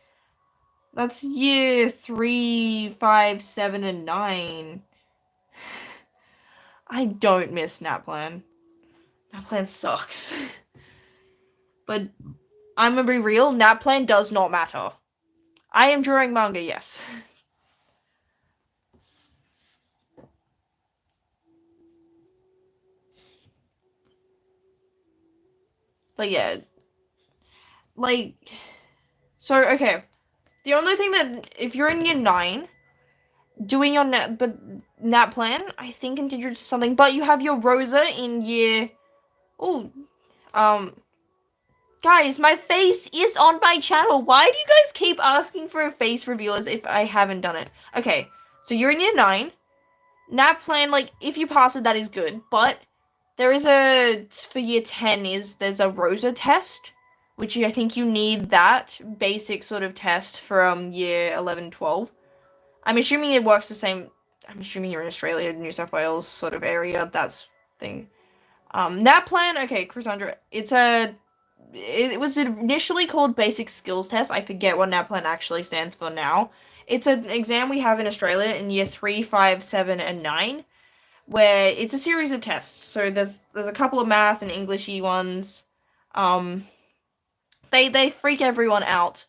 Speaker 1: that's year 3, 5, 7, and 9. I don't miss nap plan. Nap plan sucks. But I'm gonna be real. Nap plan does not matter. I am drawing manga, yes. But yeah, like, so okay. The only thing that if you're in year 9, doing your nap plan, I think continues something. But you have your Rosa in year. Oh, um, guys, my face is on my channel. Why do you guys keep asking for a face reveal as if I haven't done it? Okay, so you're in year 9. Nap plan, like, if you pass it, that is good. But there is for year 10, there's a Rosa test, which I think you need that basic sort of test from year 11, 12. I'm assuming it works the same. I'm assuming you're in Australia, New South Wales sort of area. That's thing. Nap plan. Okay, Cassandra. It's a it was initially called Basic Skills Test. I forget what NAPLAN actually stands for now. It's an exam we have in Australia in year 3, 5, 7, and 9, where it's a series of tests. So there's a couple of math and Englishy ones. Um, they freak everyone out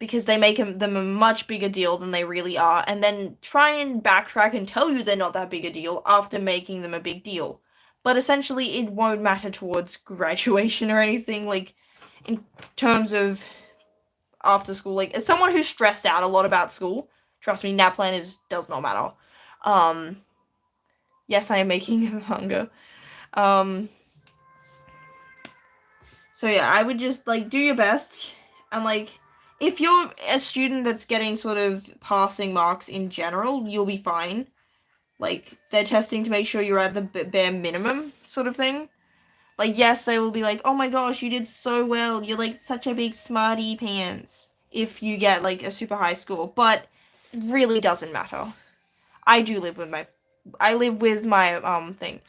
Speaker 1: because they make them a much bigger deal than they really are, and then try and backtrack and tell you they're not that big a deal after making them a big deal. But essentially, it won't matter towards graduation or anything, like, in terms of after school. Like, as someone who's stressed out a lot about school, trust me, NAPLAN does not matter. Um, yes, I am making a manga. Um, So yeah, I would just like do your best, and like if you're a student that's getting sort of passing marks in general, you'll be fine. Like they're testing to make sure you're at the bare minimum sort of thing. Like yes, they will be like, "Oh my gosh, you did so well. You're like such a big smarty pants." If you get like a super high score, but it really doesn't matter. I do live with my I live with my thing.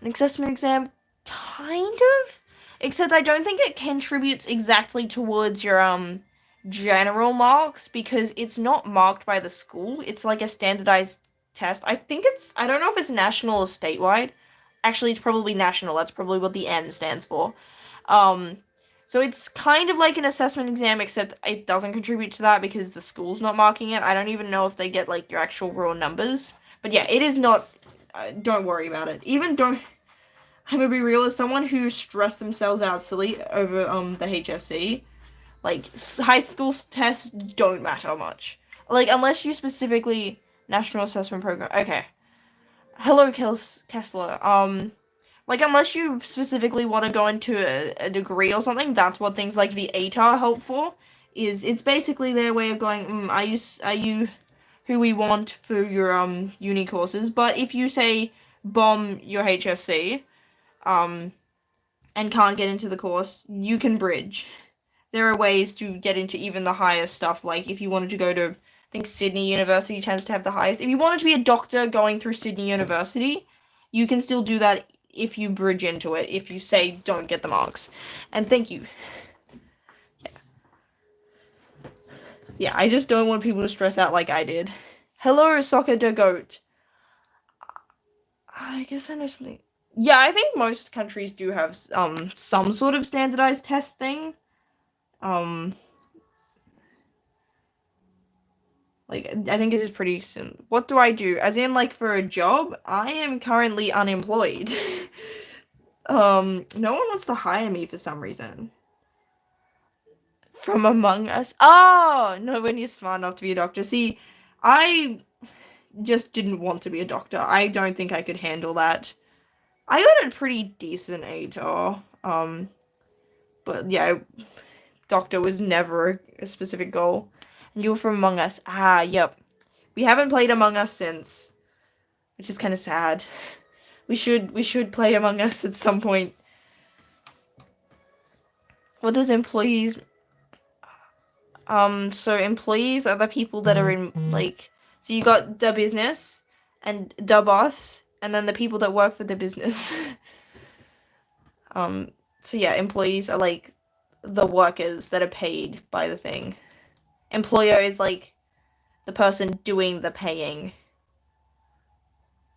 Speaker 1: An assessment exam, kind of. Except I don't think it contributes exactly towards your general marks because it's not marked by the school. It's like a standardized test. I don't know if it's national or statewide. Actually, it's probably national. That's probably what the N stands for. Um so it's kind of like an assessment exam, except it doesn't contribute to that because the school's not marking it. I don't even know if they get like your actual raw numbers. But yeah, it is not. Don't worry about it. Even don't. I'm gonna be real. As someone who stressed themselves out silly over the HSC, like high school tests don't matter much. Like unless you specifically National Assessment Program. Okay. Hello, Kessler. Like unless you specifically want to go into a degree or something, that's what things like the ATAR help for. It's basically their way of going. Are you who we want for your uni courses? But if you say bomb your HSC, um, and can't get into the course, you can bridge. There are ways to get into even the higher stuff. Like if you wanted to go to, I think Sydney University tends to have the highest. If you wanted to be a doctor going through Sydney University, you can still do that if you bridge into it. If you say don't get the marks, and thank you. Yeah, I just don't want people to stress out like I did. Hello, Soccer de Goat. I guess I know something. Yeah, I think most countries do have some sort of standardized test thing. Um, like I think it is pretty soon. What do I do? As in, like for a job, I am currently unemployed. No one wants to hire me for some reason. From Among Us. Oh, no one is smart enough to be a doctor. See, I just didn't want to be a doctor. I don't think I could handle that. I got a pretty decent ATAR. But yeah, doctor was never a specific goal. And you were from Among Us. Ah, yep. We haven't played Among Us since, which is kind of sad. We should play Among Us at some point. What does employees? So employees are the people that are in like. So you got the business and the boss, and then the people that work for the business. So yeah, employees are like the workers that are paid by the thing. Employer is like the person doing the paying.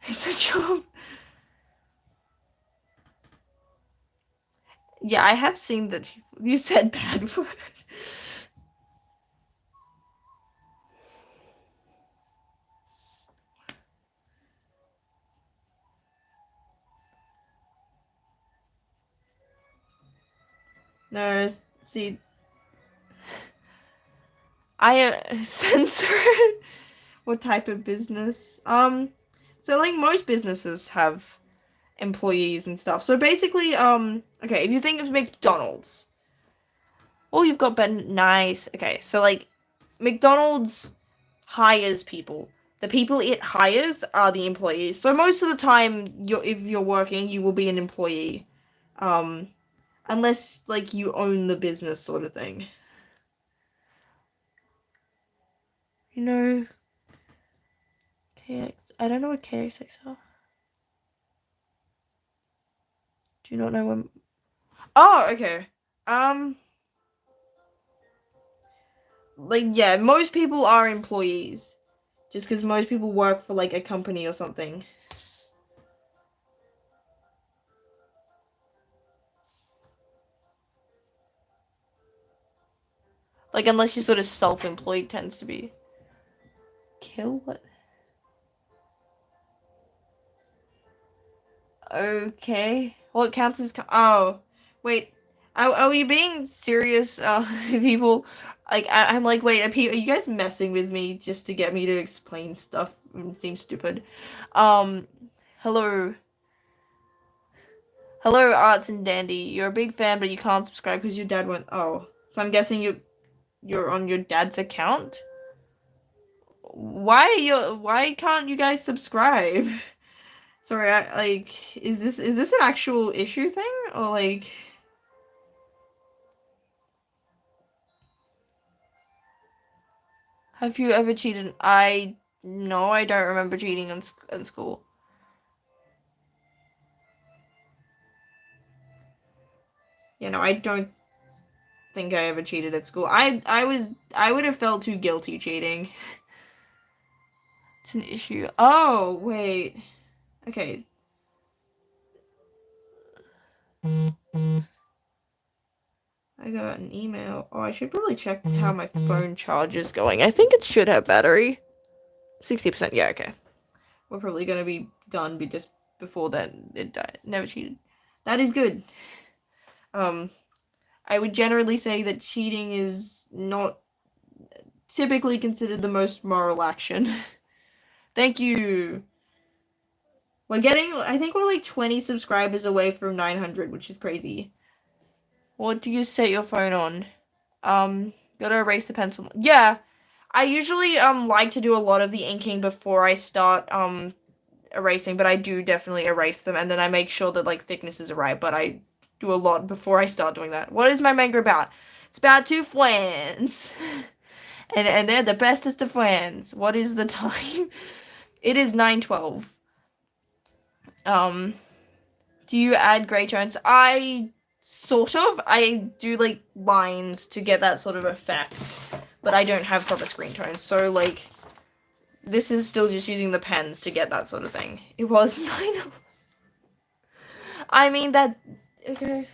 Speaker 1: It's a job. Yeah, I have seen that you said bad word. No, see, I censor it. What type of business? So like most businesses have employees and stuff. So basically, okay, if you think of McDonald's, oh, you've got Ben. Nice. Okay, so like McDonald's hires people. The people it hires are the employees. So most of the time, if you're working, you will be an employee, um, unless like you own the business sort of thing. You know, KX. I don't know what KXX are. Do you not know when? Oh, okay. Um, like, yeah, most people are employees. Just because most people work for, like, a company or something. Like, unless you're sort of self-employed, tends to be. Kill what? Okay. What counts as... Oh. Wait. Are we being serious, people? Like, I'm like, wait, are you guys messing with me just to get me to explain stuff? It seems stupid. Um, hello. Hello, Arts and Dandy. You're a big fan, but you can't subscribe because your dad went... Oh. So I'm guessing you're on your dad's account? Why can't you guys subscribe? Sorry, like, is this an actual issue thing? Or, like... Have you ever cheated? No, I don't remember cheating in school. You know, I don't think I ever cheated at school. I would have felt too guilty cheating. It's an issue. Oh, wait. Okay. I got an email. Oh, I should probably check how my phone charge is going. I think it should have battery. 60%. Yeah, okay. We're probably gonna be done just before that it died. Never cheated. That is good. I would generally say that cheating is not typically considered the most moral action. Thank you. I think we're like 20 subscribers away from 900, which is crazy. What do you set your phone on? Gotta erase the pencil. Yeah, I usually like to do a lot of the inking before I start erasing, but I do definitely erase them, and then I make sure that like thicknesses are right, but I do a lot before I start doing that. What is my manga about? It's about two friends. And they're the bestest of friends. What is the time? It is 9:12. Um, do you add gray tones? I sort of. I do like lines to get that sort of effect, but I don't have proper screen tones. So like, this is still just using the pens to get that sort of thing. It was 9. I mean that. Okay.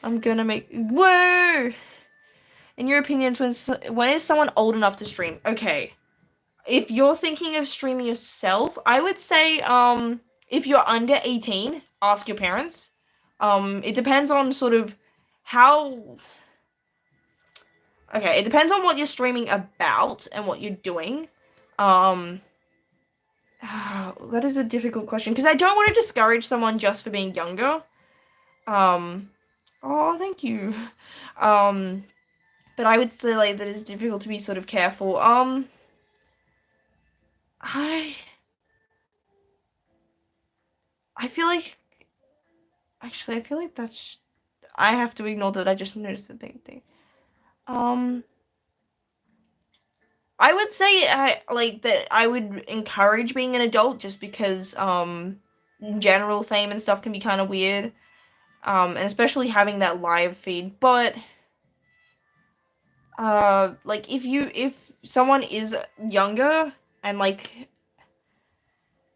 Speaker 1: I'm gonna make. Whoa. In your opinions, when is someone old enough to stream? Okay. If you're thinking of streaming yourself, I would say, if you're under 18, ask your parents. It depends on sort of how... Okay, it depends on what you're streaming about and what you're doing. That is a difficult question, because I don't want to discourage someone just for being younger. Oh, thank you. But I would say, like, that it's difficult to be sort of careful. I feel like... Actually, I feel like that's... I have to ignore that I just noticed the thing. I would say that I would encourage being an adult just because general fame and stuff can be kind of weird. And especially having that live feed. But like if someone is younger and like,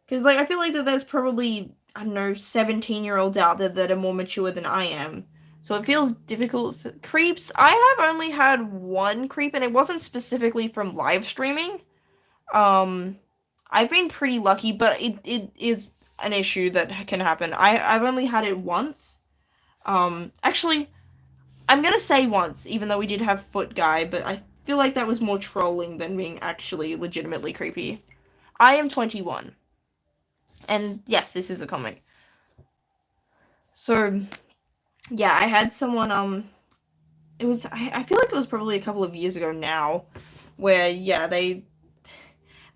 Speaker 1: because like I feel like that there's probably, I don't know, 17-year-olds out there that are more mature than I am. So it feels difficult for creeps. I have only had one creep, and it wasn't specifically from live streaming. I've been pretty lucky, but it is an issue that can happen. I've only had it once. Actually, I'm gonna say once, even though we did have Foot Guy, but I feel like that was more trolling than being actually legitimately creepy. I am 21. And yes, this is a comic. So, yeah, I had someone, it was, I feel like it was probably a couple of years ago now, where, yeah, they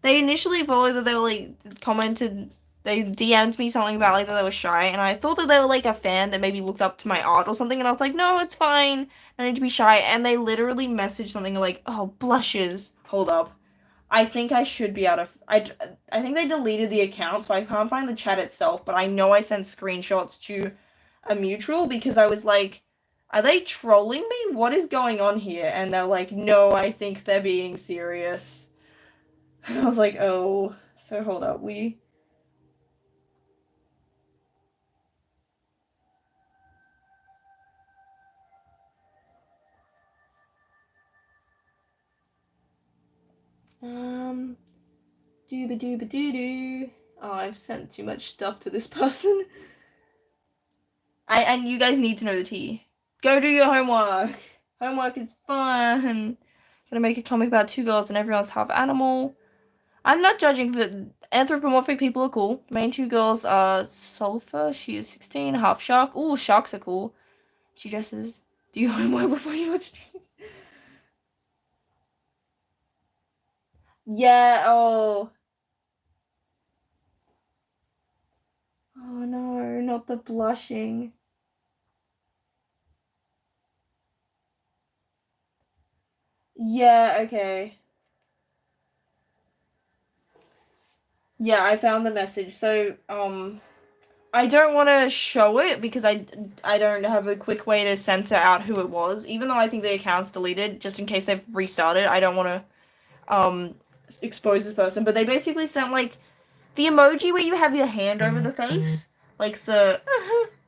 Speaker 1: initially followed that they were, like, commented, they DM'd me something about, like, that they were shy, and I thought that they were, like, a fan that maybe looked up to my art or something, and I was like, no, it's fine, I need to be shy, and they literally messaged something like, oh, blushes, hold up. I think I should be out of... I think they deleted the account, so I can't find the chat itself, but I know I sent screenshots to a mutual because I was like, are they trolling me? What is going on here? And they're like, no, I think they're being serious. And I was like, oh. So hold up, dooba dooba doo doo. Oh, I've sent too much stuff to this person. And you guys need to know the tea. Go do your homework. Homework is fun. Gonna make a comic about two girls and everyone's half animal. I'm not judging, but anthropomorphic people are cool. The main two girls are Sulfur, she is 16, half shark. Ooh, sharks are cool. She dresses. Do your homework before you watch it. Yeah, oh. Oh no, not the blushing. Yeah, okay. Yeah, I found the message. So, I don't want to show it because I don't have a quick way to censor out who it was. Even though I think the account's deleted, just in case they've restarted, I don't want to expose this person. But they basically sent like the emoji where you have your hand over the face, like the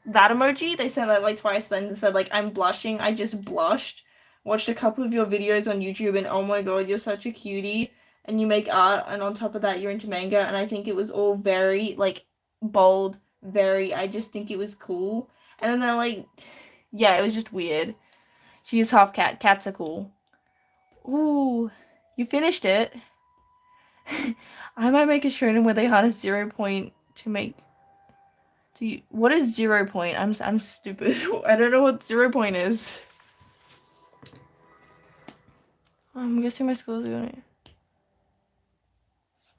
Speaker 1: that emoji. They sent that like twice. Then said like I'm blushing. I just blushed. Watched a couple of your videos on YouTube and oh my god, you're such a cutie. And you make art, and on top of that, you're into manga. And I think it was all very like bold, very. I just think it was cool. And then they're like, yeah, it was just weird. She is half cat. Cats are cool. Ooh, you finished it. I might make a shonen where they harness 0 point to make. Do you? What is 0 point? I'm stupid. I don't know what 0 point is. I'm guessing my scores are gonna.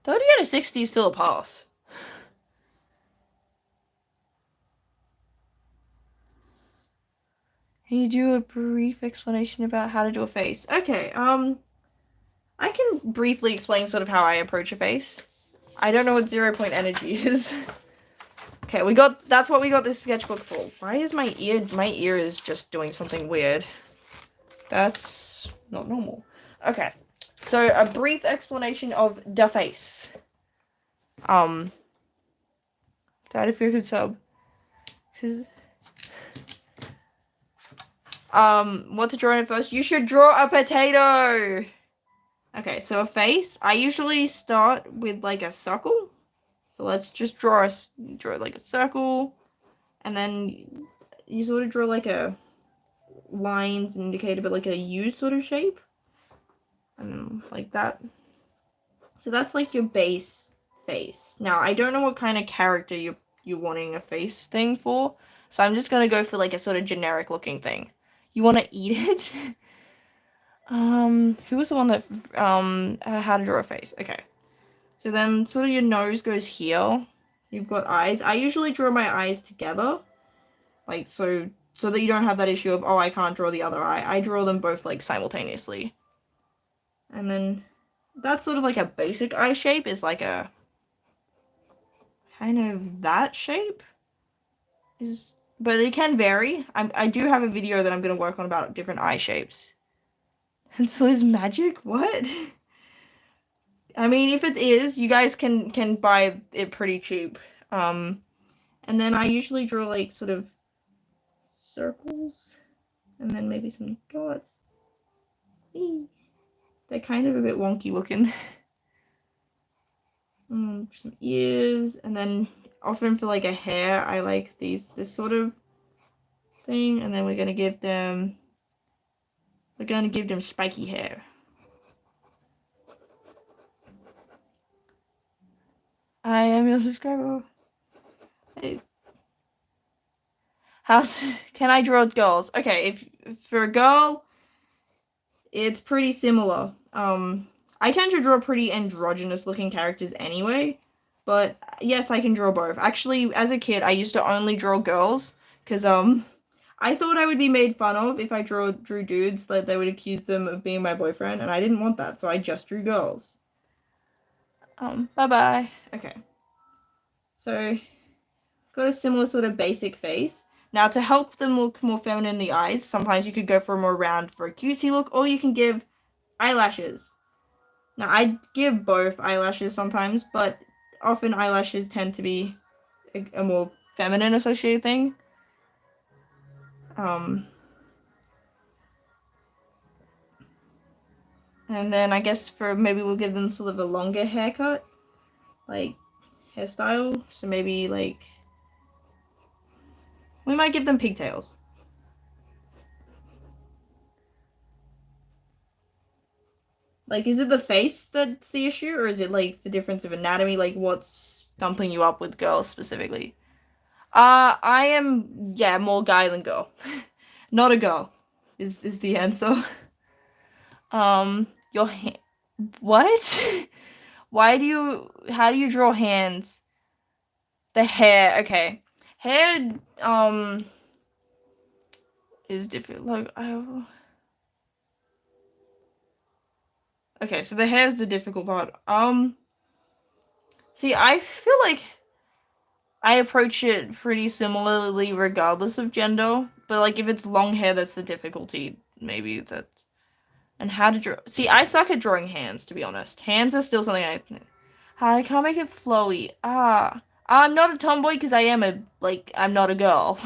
Speaker 1: 30 out of 60 is still a pass. Can you do a brief explanation about how to do a face? Okay, I can briefly explain sort of how I approach a face. I don't know what 0 point energy is. Okay, that's what we got this sketchbook for. Why is my ear is just doing something weird. That's not normal. Okay, so a brief explanation of the face. Dad, if you could sub. What to draw in it first? You should draw a potato! Okay, so a face. I usually start with like a circle. So let's just draw like a circle. And then you sort of draw like a lines and indicate a bit like a U sort of shape. And like that. So that's like your base face. Now, I don't know what kind of character you're wanting a face thing for. So I'm just gonna go for like a sort of generic looking thing. You wanna eat it? Who was the one that how to draw a face? Okay. So then sort of your nose goes here. You've got eyes. I usually draw my eyes together. Like so that you don't have that issue of, oh, I can't draw the other eye. I draw them both like simultaneously. And then that's sort of like a basic eye shape, is like a kind of that shape. But it can vary. I do have a video that I'm going to work on about different eye shapes. And so is magic? What? I mean, if it is, you guys can buy it pretty cheap. And then I usually draw like sort of circles and then maybe some dots. They're kind of a bit wonky looking. Some ears, and then often for like a hair, I like this sort of thing, and then we're gonna give them spiky hair. I am your subscriber. Hey. Can I draw girls? Okay, if for a girl, it's pretty similar. I tend to draw pretty androgynous looking characters anyway, but yes, I can draw both. Actually, as a kid, I used to only draw girls because I thought I would be made fun of if I drew dudes, that they would accuse them of being my boyfriend, and I didn't want that, so I just drew girls. Bye-bye. Okay. So, got a similar sort of basic face. Now, to help them look more feminine in the eyes, sometimes you could go for a more round, for a cutesy look, or you can give eyelashes. Now, I give both eyelashes sometimes, but often eyelashes tend to be a more feminine associated thing. And then I guess for maybe we'll give them sort of a longer haircut, like hairstyle. So maybe like we might give them pigtails. Like, is it the face that's the issue, or is it like the difference of anatomy? Like, what's stumping you up with girls specifically? I am, yeah, more guy than girl. Not a girl is the answer. Your hand. What? How do you draw hands? The hair, okay. Hair, is different. Like, okay, so the hair is the difficult part. See, I feel like I approach it pretty similarly regardless of gender, but like if it's long hair, that's the difficulty. Maybe that. And how to draw. See, I suck at drawing hands, to be honest. Hands are still something I can't make it flowy. I'm not a tomboy because I'm not a girl.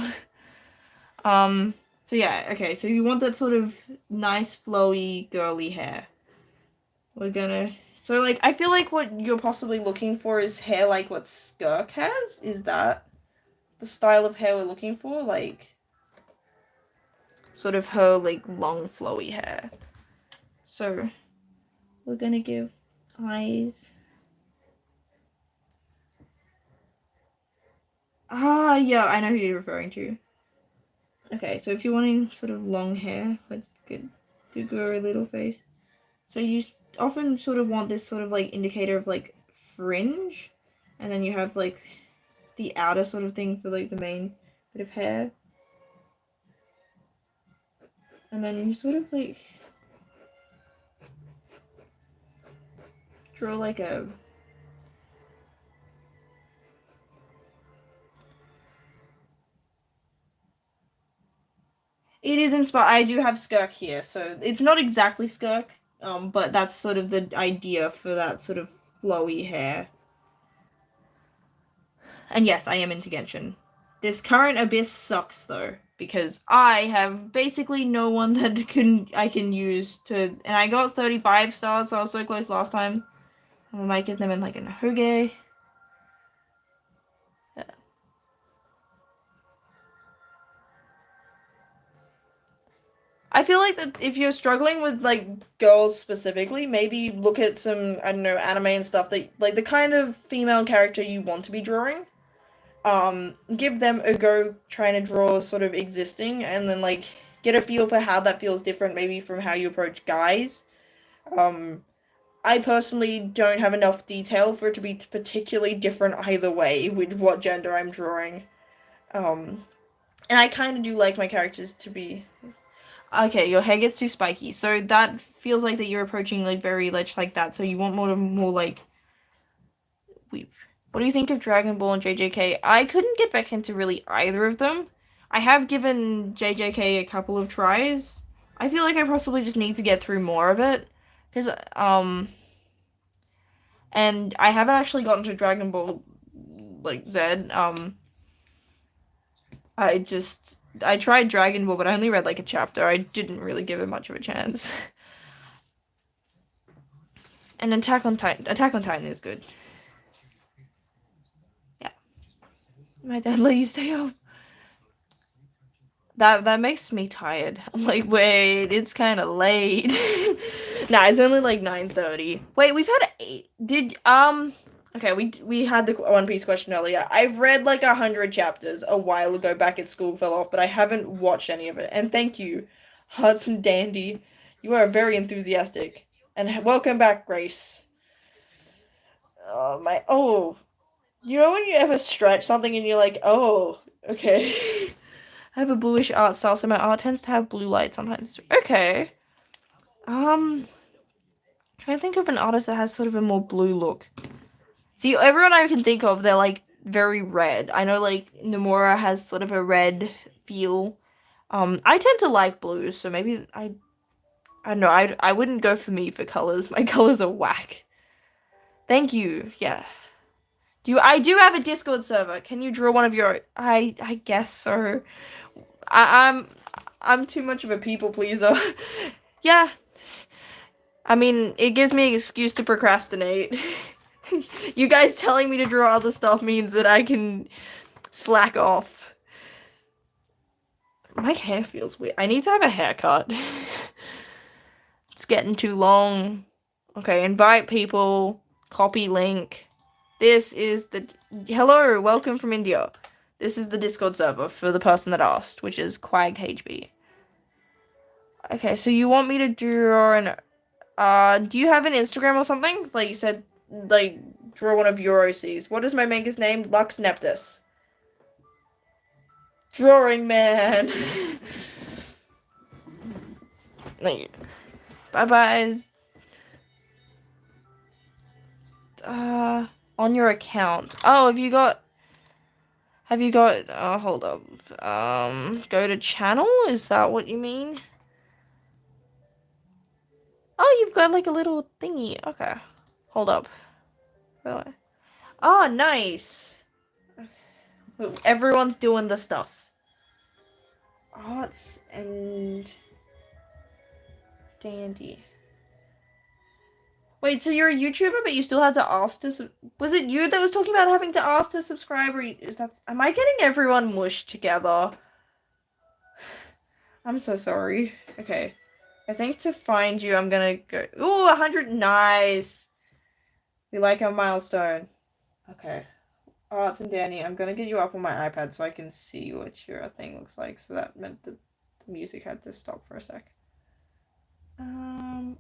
Speaker 1: So yeah, okay, so you want that sort of nice, flowy, girly hair. So like, I feel like what you're possibly looking for is hair like what Skirk has? Is that the style of hair we're looking for? Like, sort of her, like, long, flowy hair. So, we're gonna give eyes. Yeah, I know who you're referring to. Okay, so if you're wanting sort of long hair, like good girly little face. So you often sort of want this sort of like indicator of like fringe, and then you have like the outer sort of thing for like the main bit of hair. And then you sort of like draw like a It is inspired. I do have Skirk here, so it's not exactly Skirk, but that's sort of the idea for that sort of flowy hair. And yes, I am into Genshin. This current Abyss sucks though, because I have basically no one that I can use to, and I got 35 stars, so I was so close last time. I might get them in like an Hoge. Yeah. I feel like that if you're struggling with like girls specifically, maybe look at some, I don't know, anime and stuff that like the kind of female character you want to be drawing. Give them a go trying to draw sort of existing, and then like get a feel for how that feels different maybe from how you approach guys. I personally don't have enough detail for it to be particularly different either way with what gender I'm drawing. And I kind of do like my characters to be. Okay, your hair gets too spiky, so that feels like that you're approaching like very lich like that. So you want more like. What do you think of Dragon Ball and JJK? I couldn't get back into really either of them. I have given JJK a couple of tries. I feel like I possibly just need to get through more of it, because and I haven't actually gotten to Dragon Ball like Z. I tried Dragon Ball, but I only read like a chapter. I didn't really give it much of a chance. And Attack on Titan is good. Yeah. My dad let you stay up. That makes me tired. I'm like, wait, it's kind of late. Nah, it's only like 9:30. Wait, we've had 8. Okay, we had the One Piece question earlier. I've read like 100 chapters a while ago back at school, fell off, but I haven't watched any of it. And thank you, Hudson Dandy. You are very enthusiastic. And welcome back, Grace. You know when you ever stretch something and you're like, oh, okay. I have a bluish art style, so my art tends to have blue light sometimes. Okay. Trying to think of an artist that has sort of a more blue look. See, everyone I can think of, they're like very red. I know like Nomura has sort of a red feel. I tend to like blues, so maybe I don't know. I wouldn't go for me for colors. My colors are whack. Thank you. Yeah. I do have a Discord server. Can you draw one of your? I guess so. I, I'm I'm too much of a people pleaser. Yeah. I mean, it gives me an excuse to procrastinate. You guys telling me to draw other stuff means that I can slack off. My hair feels weird. I need to have a haircut. It's getting too long. Okay, invite people. Copy link. This is the... Hello, welcome from India. This is the Discord server for the person that asked, which is QuagHB. Okay, so you want me to draw an... do you have an Instagram or something? Like you said, like, draw one of your OCs. What is my manga's name? Lux Neptus. Drawing man. Bye-bye. On your account. Oh, have you got, hold up. Go to channel? Is that what you mean? Oh, you've got like a little thingy. Okay. Hold up. Oh, nice. Everyone's doing the stuff. Arts and dandy. Wait, so you're a YouTuber, but you still had to ask to... Was it you that was talking about having to ask to subscribe, or is that... Am I getting everyone mushed together? I'm so sorry. Okay. I think to find you, I'm gonna go... Ooh, 100. Nice. We like a milestone. Okay. Arts and Danny, I'm gonna get you up on my iPad so I can see what your thing looks like. So that meant that the music had to stop for a sec.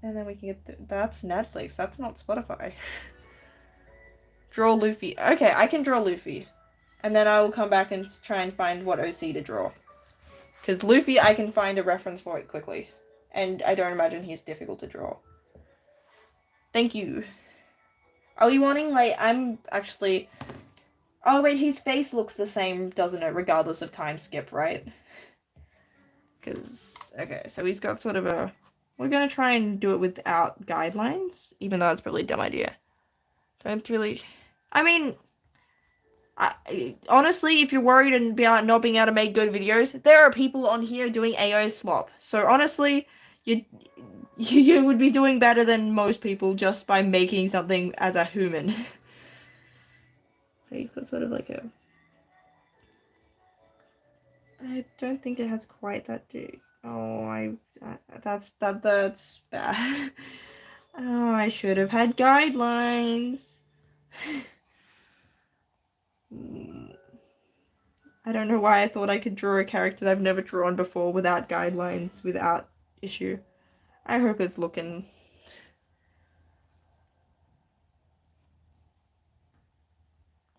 Speaker 1: And then we can get that's Netflix. That's not Spotify. Draw Luffy. Okay, I can draw Luffy. And then I will come back and try and find what OC to draw. Because Luffy, I can find a reference for it quickly. And I don't imagine he's difficult to draw. Thank you. Are you wanting, like, I'm actually... Oh, wait, his face looks the same, doesn't it? Regardless of time skip, right? Because, okay, so he's got sort of a... We're gonna try and do it without guidelines, even though that's probably a dumb idea. Don't really... I mean... honestly, if you're worried about not being able to make good videos, there are people on here doing AO slop. So honestly, you would be doing better than most people just by making something as a human. You've got sort of like a... I don't think it has quite that big. Oh, that's bad. Oh, I should have had guidelines. I don't know why I thought I could draw a character that I've never drawn before without guidelines, without issue. I hope it's looking...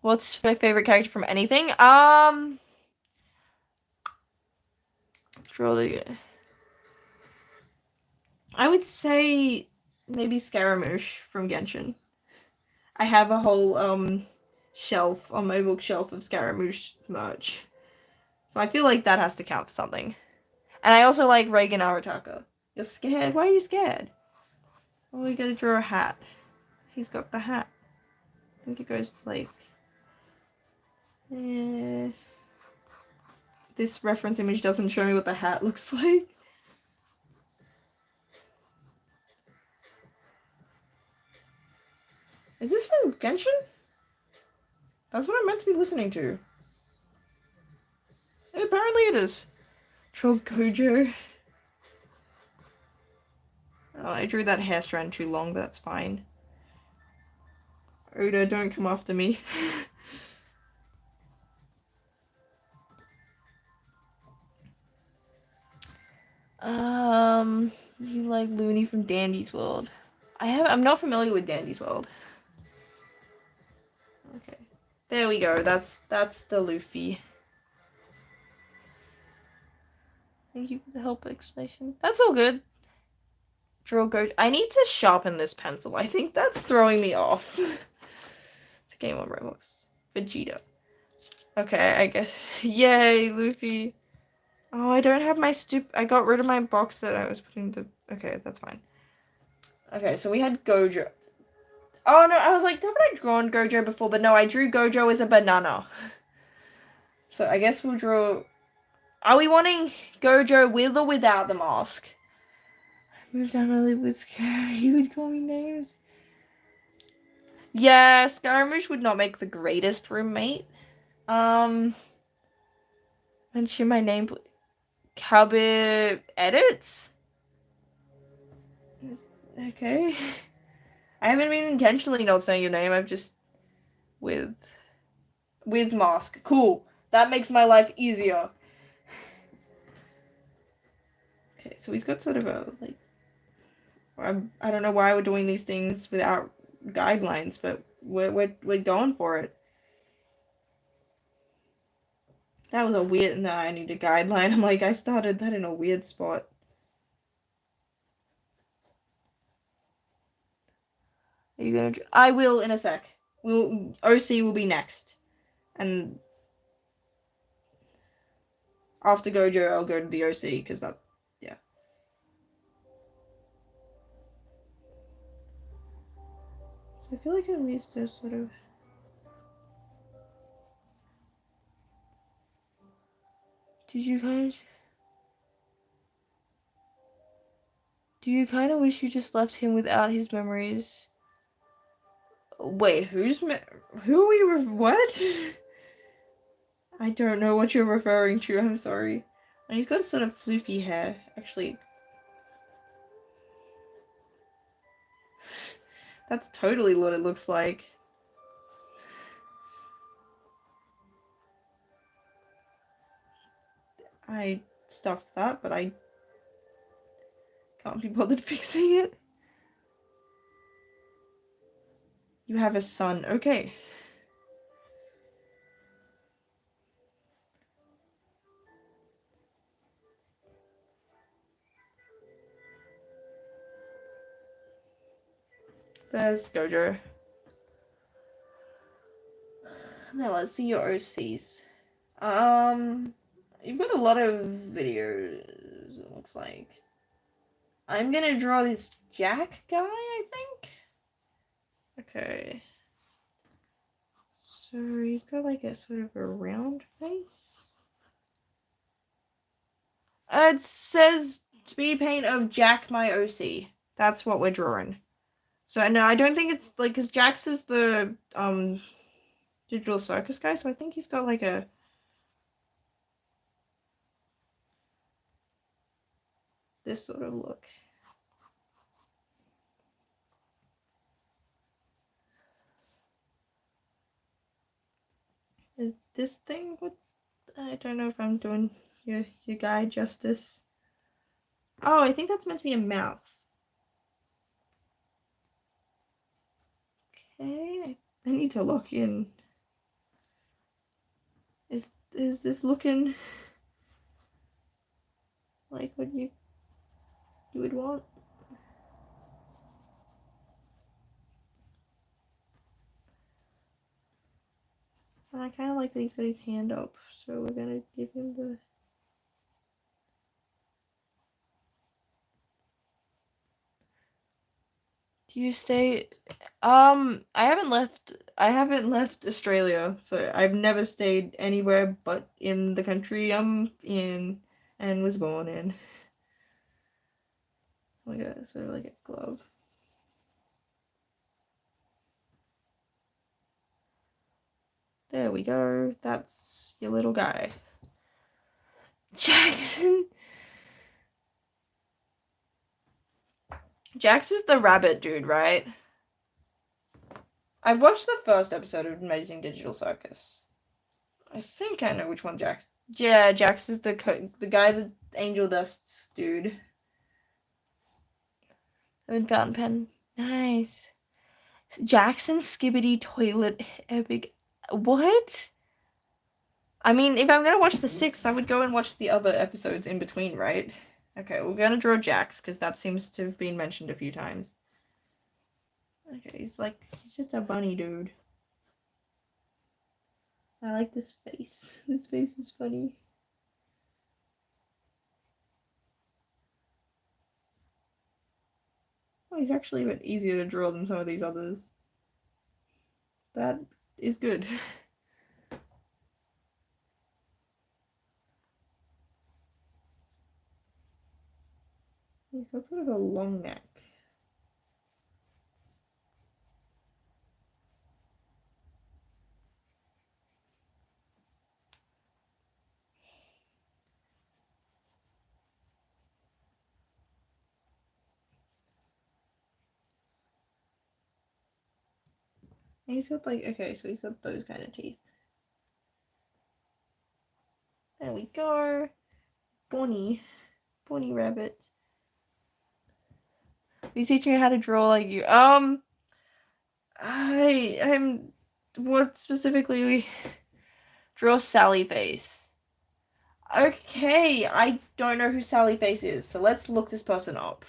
Speaker 1: What's my favorite character from anything? Draw the... I would say maybe Scaramouche from Genshin. I have a whole, shelf on my bookshelf of Scaramouche merch. So I feel like that has to count for something. And I also like Reagan Arataka. You're scared? Why are you scared? Well, we gotta draw a hat. He's got the hat. I think it goes to like... This reference image doesn't show me what the hat looks like. Is this from Genshin? That's what I'm meant to be listening to. Apparently it is. Troll Gojo. Oh, I drew that hair strand too long, but that's fine. Oda, don't come after me. You like Looney from Dandy's World. I'm not familiar with Dandy's World. Okay. There we go. That's the Luffy. Thank you for the help explanation. That's all good. Draw Gojo. I need to sharpen this pencil. I think that's throwing me off. It's a game on Roblox. Vegeta. Okay, I guess. Yay, Luffy. Oh, I don't have my I got rid of my box that I was putting the... Okay, that's fine. Okay, so we had Gojo. Oh, no, I was like, haven't I drawn Gojo before? But no, I drew Gojo as a banana. So I guess we'll draw... Are we wanting Gojo with or without the mask? I moved down early with Scary. You would call me names. Yeah, Scaramouche would not make the greatest roommate. Mention my name. Cabot Edits? Okay. I haven't been intentionally not saying your name. I've just... With mask. Cool. That makes my life easier. Okay, so he's got sort of a, like... I don't know why we're doing these things without guidelines, but we're going for it. That was a weird... No, I need a guideline. I'm like, I started that in a weird spot. Are you gonna... I will in a sec. OC will be next. And after Gojo, I'll go to the OC, because that... Yeah. So I feel like it needs to sort of... Did you guys... Do you kind of wish you just left him without his memories? Wait, who are we what? I don't know what you're referring to, I'm sorry. And he's got sort of floofy hair, actually. That's totally what it looks like. I stuffed that, but I can't be bothered fixing it. You have a son, okay. There's Gojo. Now let's see your OCs. You've got a lot of videos, it looks like. I'm gonna draw this Jack guy, I think? Okay. So he's got like a sort of a round face. It says speed paint of Jack my OC. That's what we're drawing. So no, I don't think it's like, because Jax is the digital circus guy, so I think he's got like a... this sort of look. Is this thing what... I don't know if I'm doing your guy justice. Oh, I think that's meant to be a mouth. Okay, I need to look in. Is this looking like what you would want? I kind of like that he's got his hand up, so we're gonna give him the... Do you stay... I haven't left Australia, so I've never stayed anywhere but in the country I'm in and was born in. Like a sort of like a glove. There we go. That's your little guy. Jackson. Jax is the rabbit dude, right? I've watched the first episode of Amazing Digital Circus. I think I know which one Jax. Yeah, Jax is the guy, the angel dust dude. I'm in fountain pen. Nice. Jackson Skibbity Toilet Epic. What? I mean, if I'm gonna watch the 6th, I would go and watch the other episodes in between, right? Okay, we're gonna draw Jax, because that seems to have been mentioned a few times. Okay, he's just a bunny dude. I like this face. This face is funny. he's actually a bit easier to draw than some of these others. That is good. He's got sort of a long neck. And he's got like, okay, so he's got those kind of teeth. There we go. Bonnie rabbit. He's teaching me how to draw like you. I'm what specifically we draw Sally face. Okay, I don't know who Sally face is, so let's look this person up.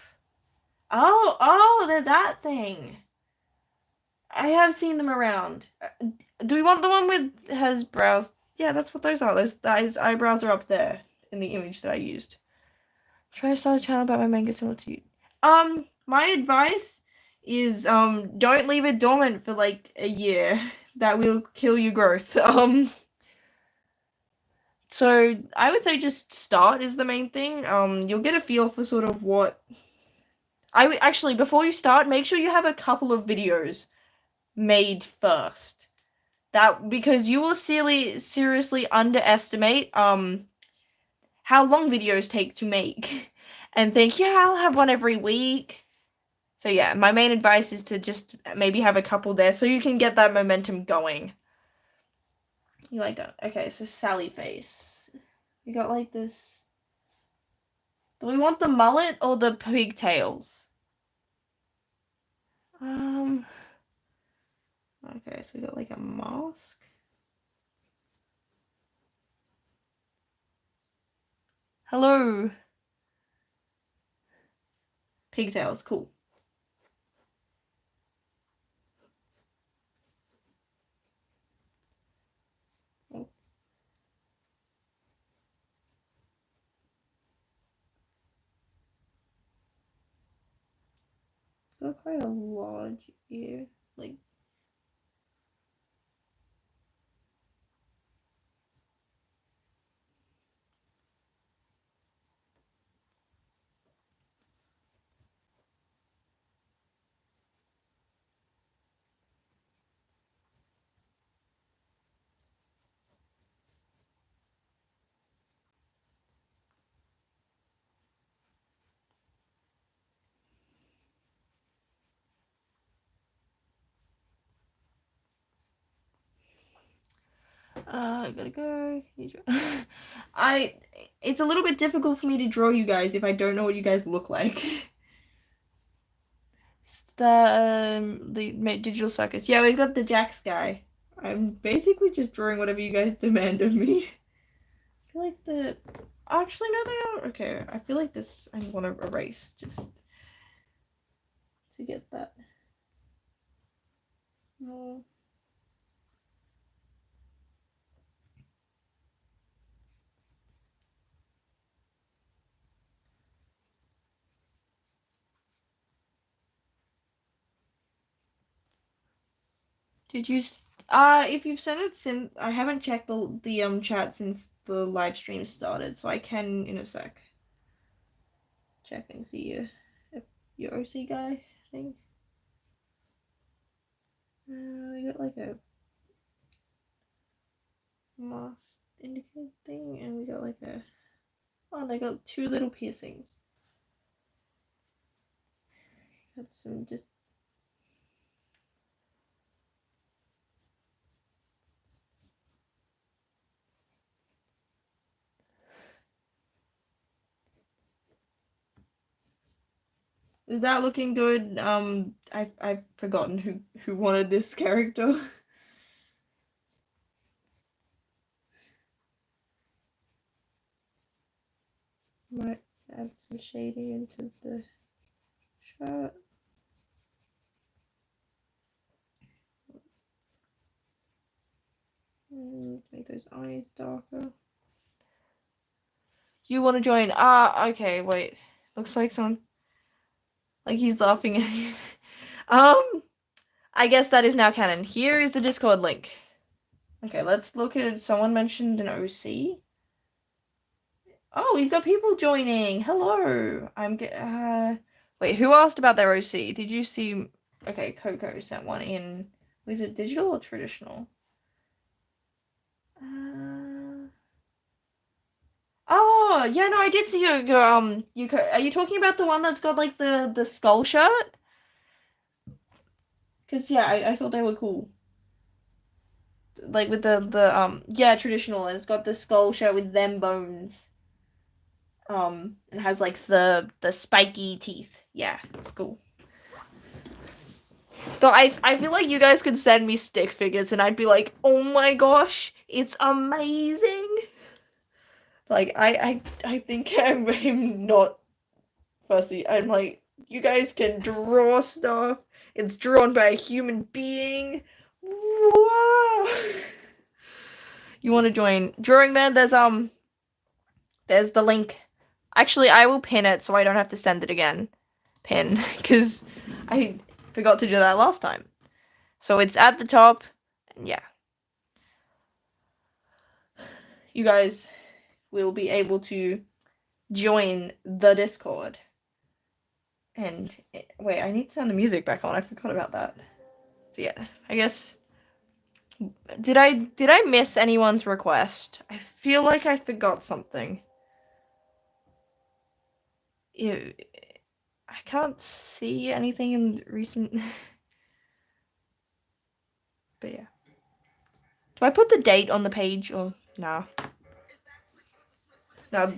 Speaker 1: Oh, they're that thing. I have seen them around. Do we want the one with has brows? Yeah, that's what those are. Those eyebrows are up there in the image that I used. Try to start a channel about my manga similar to you. My advice is don't leave it dormant for like a year. That will kill your growth. So I would say just start is the main thing. You'll get a feel for sort of what I would actually before you start, make sure you have a couple of videos made first. That because you will seriously underestimate how long videos take to make and think, yeah, I'll have one every week. So yeah, my main advice is to just maybe have a couple there so you can get that momentum going. You like that? Okay, so Sally face. We got like this. Do we want the mullet or the pigtails? Okay, so we got like a mask. Hello. Pigtails, cool. Oh. Got quite a large ear, like. I gotta go. It's a little bit difficult for me to draw you guys if I don't know what you guys look like. The digital circus. Yeah, we've got the Jax guy. I'm basically just drawing whatever you guys demand of me. I feel like the actually no they are okay. I feel like this I want to erase just to get that. No. Did you if you've sent it since I haven't checked the chat since the live stream started, so I can in a sec check and see if your OC guy thing. We got like a mask indicate thing, and we got like a oh they got two little piercings. Got some just. Is that looking good? I've forgotten who wanted this character. Might add some shading into the shirt. Make those eyes darker. You want to join? Okay, wait. Looks like someone's. Like he's laughing at you. I guess that is now canon. Here is the Discord link. Okay, let's look at it. Someone mentioned an OC. Oh, we've got people joining. Hello. Wait, who asked about their OC? Did you see? Okay, Coco sent one in. Was it digital or traditional? Oh, yeah, no, I did see are you talking about the one that's got like the skull shirt? Cause yeah, I thought they were cool. Like with the yeah, traditional, and it's got the skull shirt with them bones. And has like the spiky teeth. Yeah, it's cool. Though I feel like you guys could send me stick figures and I'd be like, oh my gosh, it's amazing. Like I think I'm not fussy. I'm like, you guys can draw stuff. It's drawn by a human being. Whoa. You want to join Drawing Man? There's the link. Actually, I will pin it so I don't have to send it again. Pin, because I forgot to do that last time. So it's at the top, and yeah. You guys will be able to join the Discord. And wait, I need to turn the music back on. I forgot about that. So yeah, I guess did I miss anyone's request? I feel like I forgot something. Yeah, I can't see anything in recent. But yeah. Do I put the date on the page or no? No.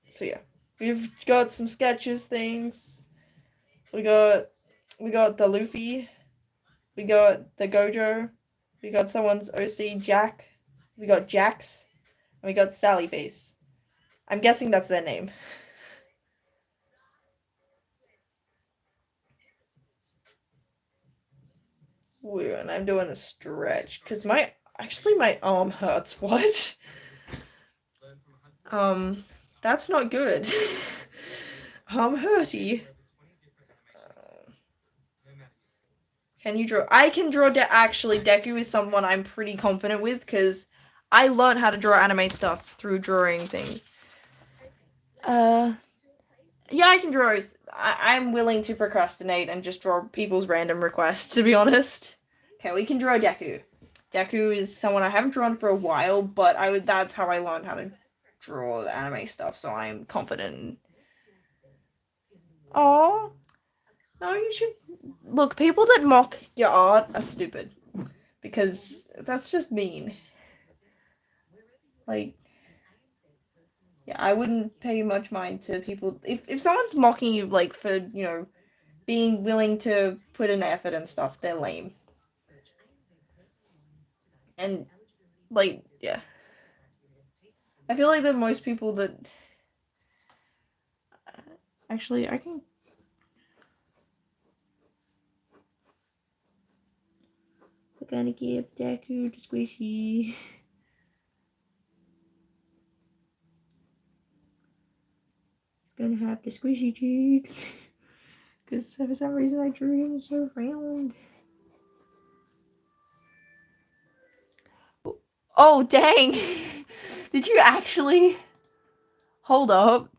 Speaker 1: So yeah. We've got some sketches things. We got the Luffy. We got the Gojo. We got someone's OC Jack. We got Jax. And we got Sally Face. I'm guessing that's their name. Woo, and I'm doing a stretch because my arm hurts. What? That's not good. I'm hurty. Can you draw? I can draw. Actually, Deku is someone I'm pretty confident with because I learned how to draw anime stuff through drawing things. Yeah, I can draw. I'm willing to procrastinate and just draw people's random requests, to be honest. Okay, we can draw Deku. Deku is someone I haven't drawn for a while, but that's how I learned how to draw the anime stuff, so I'm confident. Oh, no, you should look. People that mock your art are stupid because that's just mean. Like, yeah, I wouldn't pay much mind to people if someone's mocking you like for being willing to put in effort and stuff. They're lame. And like, yeah, I feel like that most people that actually I can. We're gonna give Deku the squishy. He's gonna have the squishy cheeks. Because for some reason I drew him so round. Oh, dang! Did you actually? Hold up.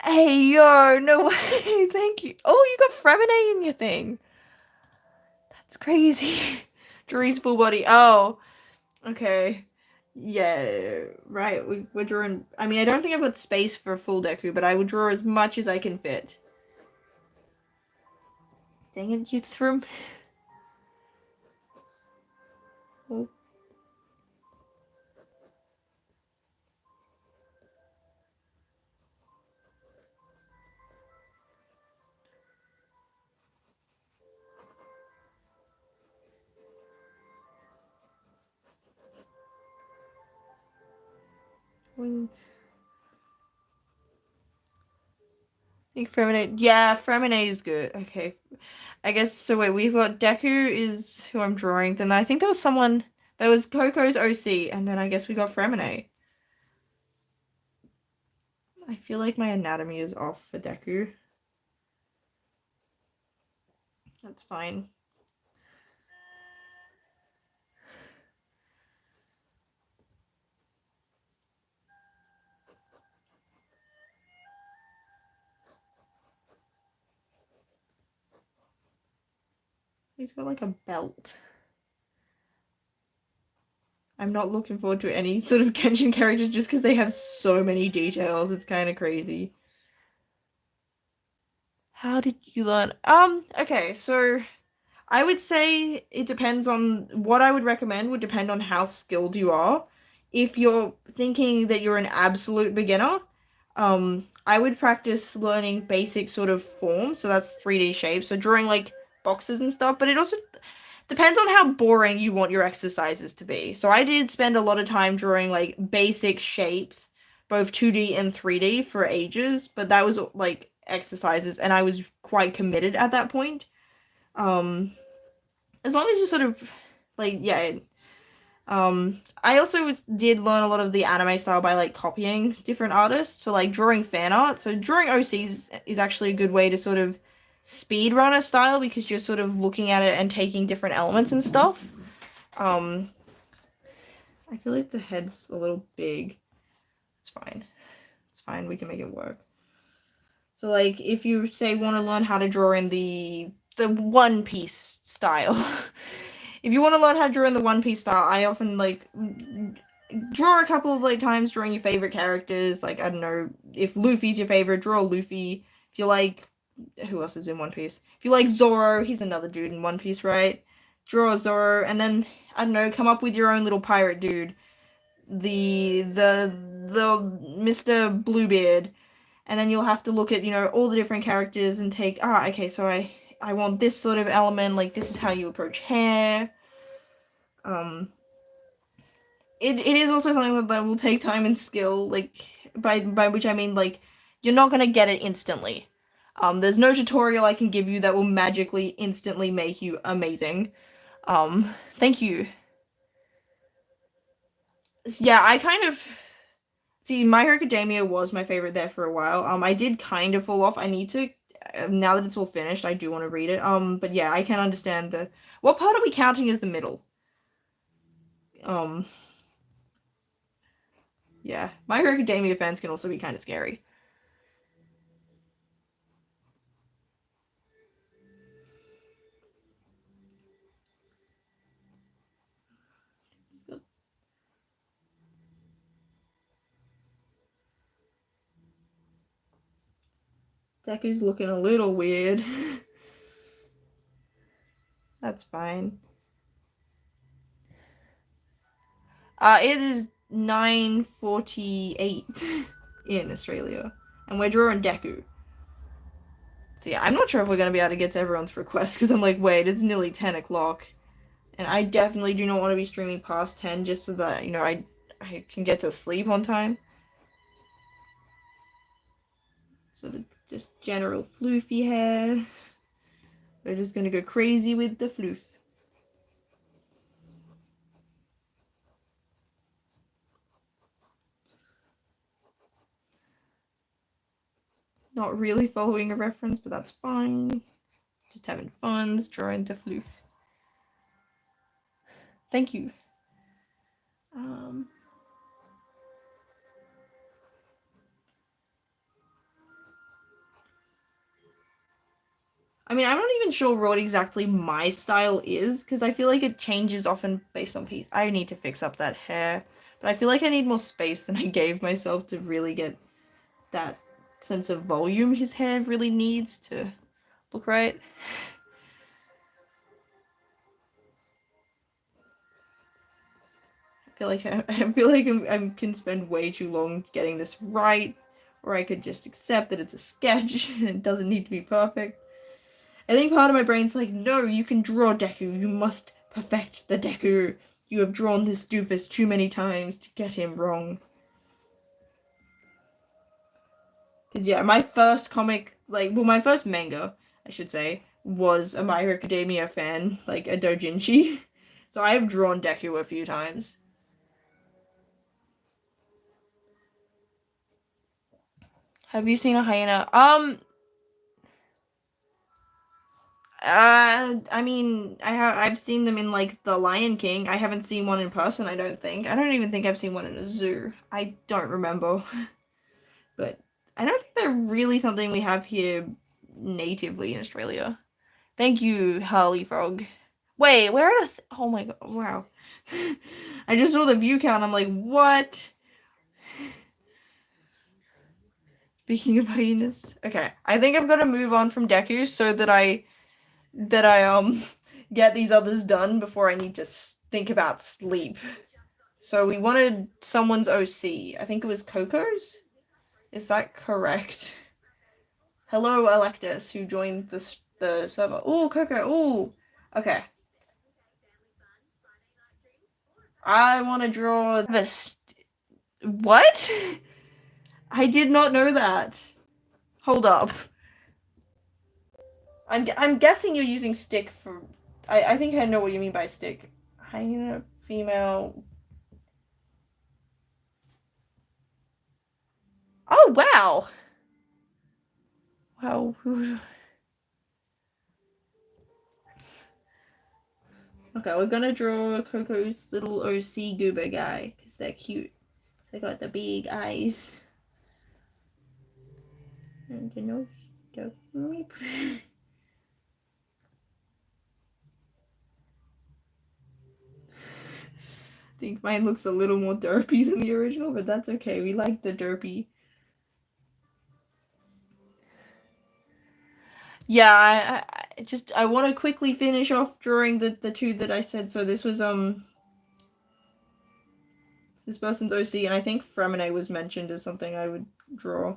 Speaker 1: Hey, yo, no way. Thank you. Oh, you got Fremine in your thing. That's crazy. Dree's full body. Oh, okay. Yeah, right. We're drawing. I mean, I don't think I've got space for full Deku, but I would draw as much as I can fit. Dang it, you threw him. Oh. I think Fremine. Yeah, Fremine is good. Okay. I guess so. Wait, we've got Deku is who I'm drawing. Then I think there was someone. There was Coco's OC, and then I guess we got Fremine. I feel like my anatomy is off for Deku. That's fine. He's got like a belt. I'm not looking forward to any sort of Genshin characters just because they have so many details. It's kind of crazy. How did you learn? Okay, so I would say it depends on what I would recommend would depend on how skilled you are. If you're thinking that you're an absolute beginner, I would practice learning basic sort of forms. So that's 3D shapes. So drawing like boxes and stuff, but it also depends on how boring you want your exercises to be. So I did spend a lot of time drawing like basic shapes, both 2D and 3D for ages, but that was like exercises and I was quite committed at that point. Um as long as you sort of like yeah, I also did learn a lot of the anime style by like copying different artists, so like drawing fan art. So drawing OCs is actually a good way to sort of speedrunner style because you're sort of looking at it and taking different elements and stuff. I feel like the head's a little big. It's fine. It's fine. We can make it work. So like if you say want to learn how to draw in the One Piece style. If you want to learn how to draw in the One Piece style, I often like draw a couple of like times drawing your favorite characters. Like I don't know, if Luffy's your favorite, draw Luffy. If you like, who else is in One Piece? If you like Zoro, he's another dude in One Piece, right? Draw Zoro, and then I don't know, come up with your own little pirate dude. The Mr. Bluebeard, and then you'll have to look at all the different characters and take okay, so I want this sort of element, like this is how you approach hair. It is also something that will take time and skill, like by which I mean like you're not gonna get it instantly. There's no tutorial I can give you that will magically instantly make you amazing. Thank you. Yeah, I kind of see My Hero Academia was my favorite there for a while. I did kind of fall off. I need to now that it's all finished, I do want to read it. But yeah, I can understand the what part are we counting as the middle? Yeah, My Hero Academia fans can also be kind of scary. Deku's looking a little weird. That's fine. It is 9:48 in Australia, and we're drawing Deku. So yeah, I'm not sure if we're gonna be able to get to everyone's request because I'm like, wait, it's nearly 10 o'clock, and I definitely do not want to be streaming past 10 just so that I can get to sleep on time. So just general floofy hair. We're just gonna go crazy with the floof. Not really following a reference, but that's fine. Just having fun, drawing to floof. Thank you. I mean, I'm not even sure what exactly my style is, because I feel like it changes often based on piece. I need to fix up that hair, but I feel like I need more space than I gave myself to really get that sense of volume his hair really needs to look right. I feel like I can spend way too long getting this right, or I could just accept that it's a sketch and it doesn't need to be perfect. I think part of my brain's like, no, you can draw Deku. You must perfect the Deku. You have drawn this doofus too many times to get him wrong. Because yeah, my first comic, my first manga, I should say, was a My Hero Academia fan, like a doujinshi. So I have drawn Deku a few times. Have you seen a hyena? I mean, I've seen them in like The Lion King. I haven't seen one in person, I don't think. I don't even think I've seen one in a zoo. I don't remember. But I don't think they're really something we have here natively in Australia. Thank you, Harley Frog. Wait, where are the oh my god, wow. I just saw the view count, I'm like, what? Speaking of hyenas. Okay, I think I've got to move on from Deku so that I get these others done before I need to think about sleep. So we wanted someone's OC. I think it was Coco's? Is that correct? Hello, Electus, who joined the server. Oh, Coco. Oh, okay. I want to draw this. What? I did not know that. Hold up. I'm guessing you're using stick for. I think I know what you mean by stick. Hyena female. Oh wow. Wow. Okay, we're gonna draw Coco's little OC goober guy because they're cute. They got the big eyes. And the nose. I think mine looks a little more derpy than the original, but that's okay. We like the derpy. Yeah, I want to quickly finish off drawing the two that I said. So this was this person's OC, and I think Fremine was mentioned as something I would draw.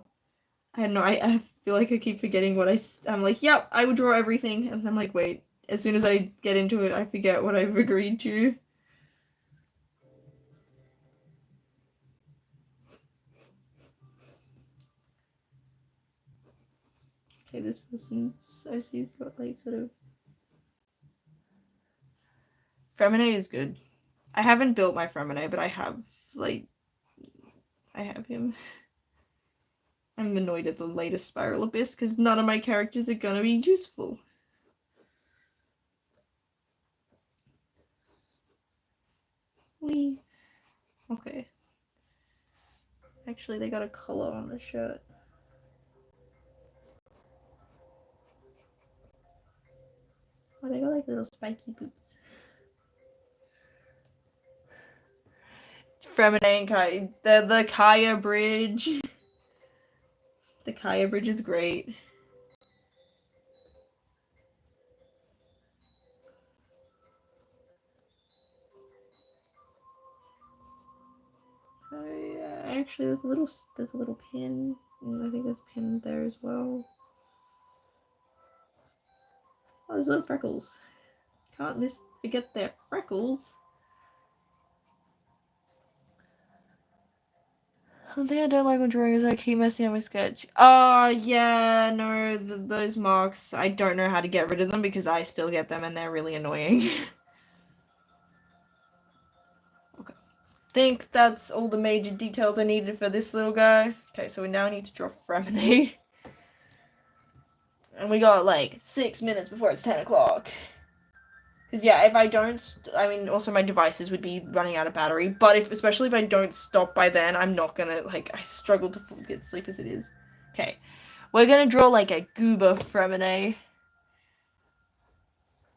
Speaker 1: I don't know. I feel like I keep forgetting what I'm like. Yep, I would draw everything, and I'm like, wait. As soon as I get into it, I forget what I've agreed to. Okay, this person's OC's got like sort of. Fremine is good. I haven't built my Fremine, but I have him. I'm annoyed at the latest Spiral Abyss because none of my characters are gonna be useful. Wee. Okay. Actually, they got a color on the shirt. Oh, they got like little spiky boots. Fremine and Kai. The Kaya Bridge. The Kaya Bridge is great. Actually, there's a little pin. I think there's a pin there as well. Oh, there's little freckles. Can't forget their freckles. One thing I don't like when drawing is I keep messing up my sketch. Oh, yeah, no, those marks, I don't know how to get rid of them because I still get them and they're really annoying. Okay. Think that's all the major details I needed for this little guy. Okay, so we now need to draw Fremine. And we got like 6 minutes before it's 10 o'clock. Because yeah, if I don't, I mean, also my devices would be running out of battery. But especially if I don't stop by then, I'm not gonna, like, I struggle to get sleep as it is. Okay, we're gonna draw like a goober Fremine.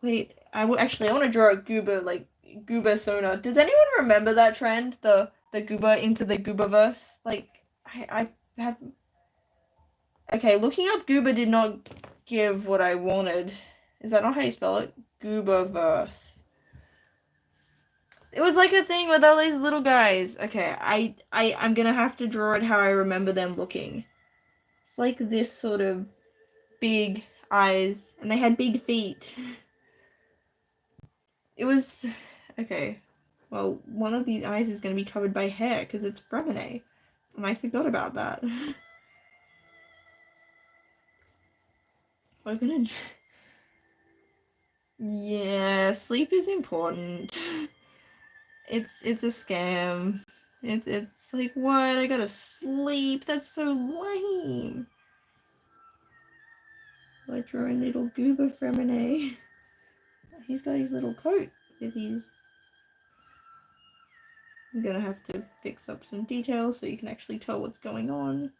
Speaker 1: Wait, actually, I want to draw a goober, like, goober Sona. Does anyone remember that trend? The goober into the gooberverse? Like, I have... Okay, looking up goober did not give what I wanted. Is that not how you spell it? Gooberverse. It was like a thing with all these little guys. Okay, I'm gonna have to draw it how I remember them looking. It's like this sort of big eyes, and they had big feet. It was... Okay. Well, one of these eyes is gonna be covered by hair, because it's Fremine. And I forgot about that. We're gonna... Yeah, sleep is important. It's a scam. It's like, what? I gotta sleep. That's so lame. I draw a little goober Fremine. He's got his little coat with his... I'm gonna have to fix up some details so you can actually tell what's going on.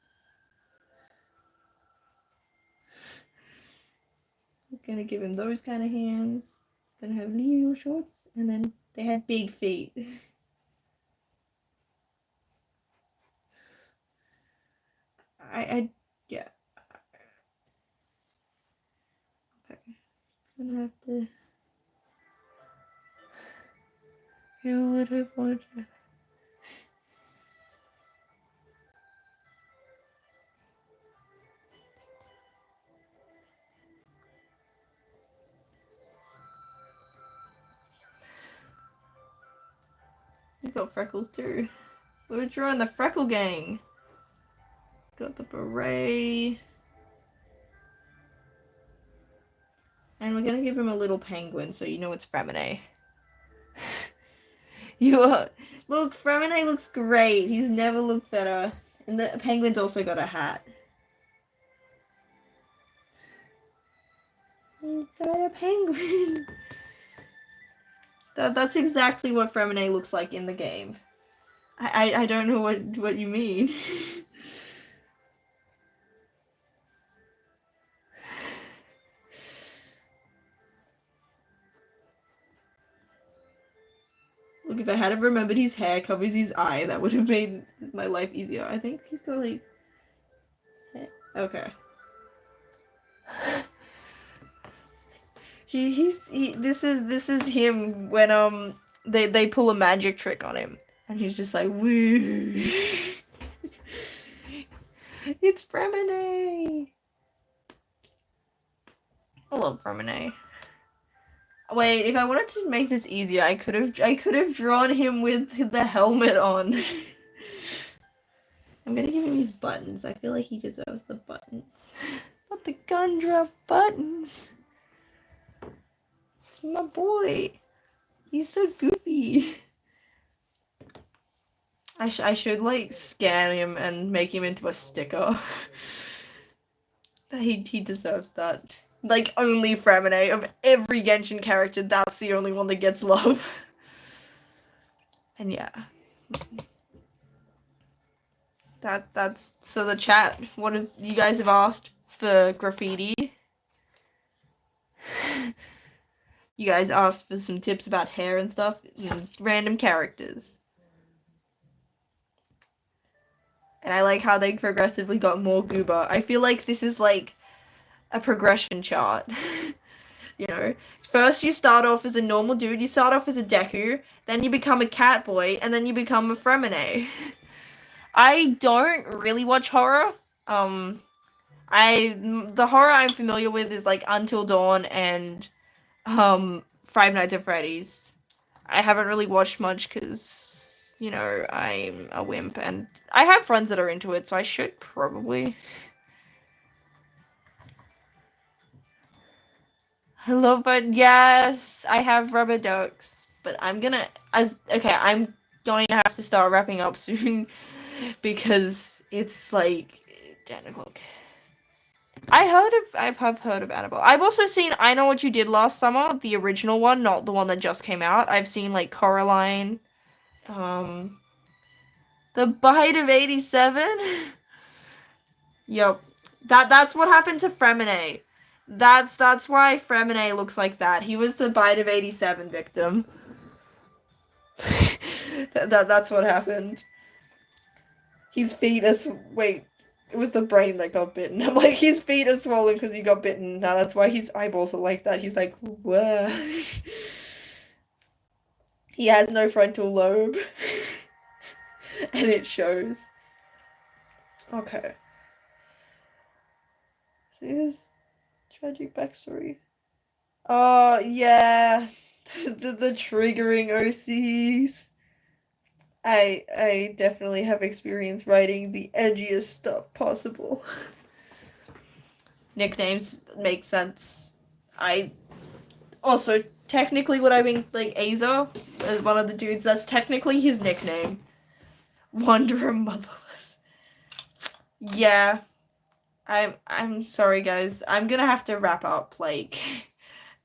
Speaker 1: I'm gonna give him those kind of hands. Gonna have little shorts, and then they had big feet. Yeah. Okay. I'm gonna have to... Who would have wanted to... He's got freckles too. We're drawing the Freckle Gang. Got the beret. And we're gonna give him a little penguin so you know it's Fremine. You are... Look, Fremine looks great. He's never looked better. And the penguin's also got a hat. He's got a penguin. That's exactly what Fremine looks like in the game. I don't know what you mean. Look, if I had remembered his hair covers his eye, that would have made my life easier. I think he's got like... Okay. This is him when they pull a magic trick on him and he's just like, woo. It's Fremine. I love Fremine. Wait, if I wanted to make this easier, I could have drawn him with the helmet on. I'm gonna give him his buttons. I feel like he deserves the buttons. Not the Gundra buttons. It's my boy. He's so goofy. I should like scan him and make him into a sticker. He deserves that. Like, only Fremine of every Genshin character, that's the only one that gets love. And yeah. That's so the chat, what have you guys have asked for Graffiti? You guys asked for some tips about hair and stuff, and random characters. And I like how they progressively got more goober. I feel like this is like a progression chart. You know, first you start off as a normal dude, you start off as a Deku, then you become a cat boy, and then you become a Fremine. I don't really watch horror. The horror I'm familiar with is like Until Dawn and Five Nights at Freddy's. I haven't really watched much because, you know, I'm a wimp and I have friends that are into it, so I should probably. I love it. Yes, I have rubber ducks, but I'm going to have to start wrapping up soon because it's like 10 o'clock. I have heard of Annabelle. I've also seen I Know What You Did Last Summer, the original one, not the one that just came out. I've seen like Coraline, The Bite of 87. Yep. That's what happened to Fremine. That's why Fremine looks like that. He was the Bite of 87 victim. That's what happened. His feet wait. It was the brain that got bitten. I'm like, his feet are swollen because he got bitten. Now that's why his eyeballs are like that. He's like, whoa. He has no frontal lobe. And it shows. Okay. So his tragic backstory. Oh, yeah. the triggering OCs. I definitely have experience writing the edgiest stuff possible. Nicknames make sense. I also technically what I mean, like Aza is one of the dudes. That's technically his nickname. Wanderer motherless. Yeah. I'm sorry, guys. I'm gonna have to wrap up, like,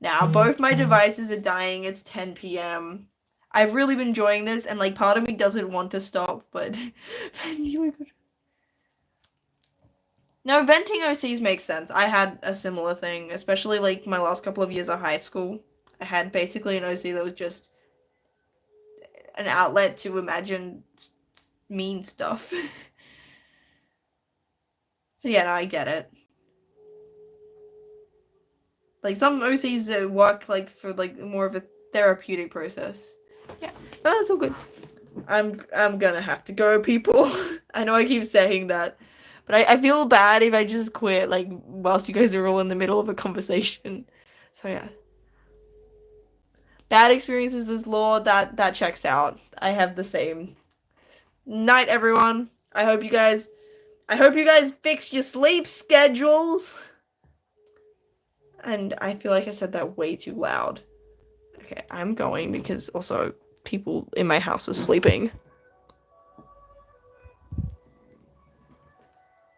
Speaker 1: now. Both my devices are dying. It's 10 p.m. I've really been enjoying this, and, like, part of me doesn't want to stop, but... No, venting OCs makes sense. I had a similar thing, especially, like, my last couple of years of high school. I had basically an OC that was just an outlet to imagine mean stuff. So yeah, no, I get it. Like, some OCs work, like, for, like, more of a therapeutic process. Yeah, no, that's all good. I'm gonna have to go, people. I know I keep saying that, but I feel bad if I just quit, like, whilst you guys are all in the middle of a conversation. So yeah. Bad experiences as law, that checks out. I have the same. Night, everyone. I hope you guys fix your sleep schedules. And I feel like I said that way too loud. Okay, I'm going because also people in my house are sleeping.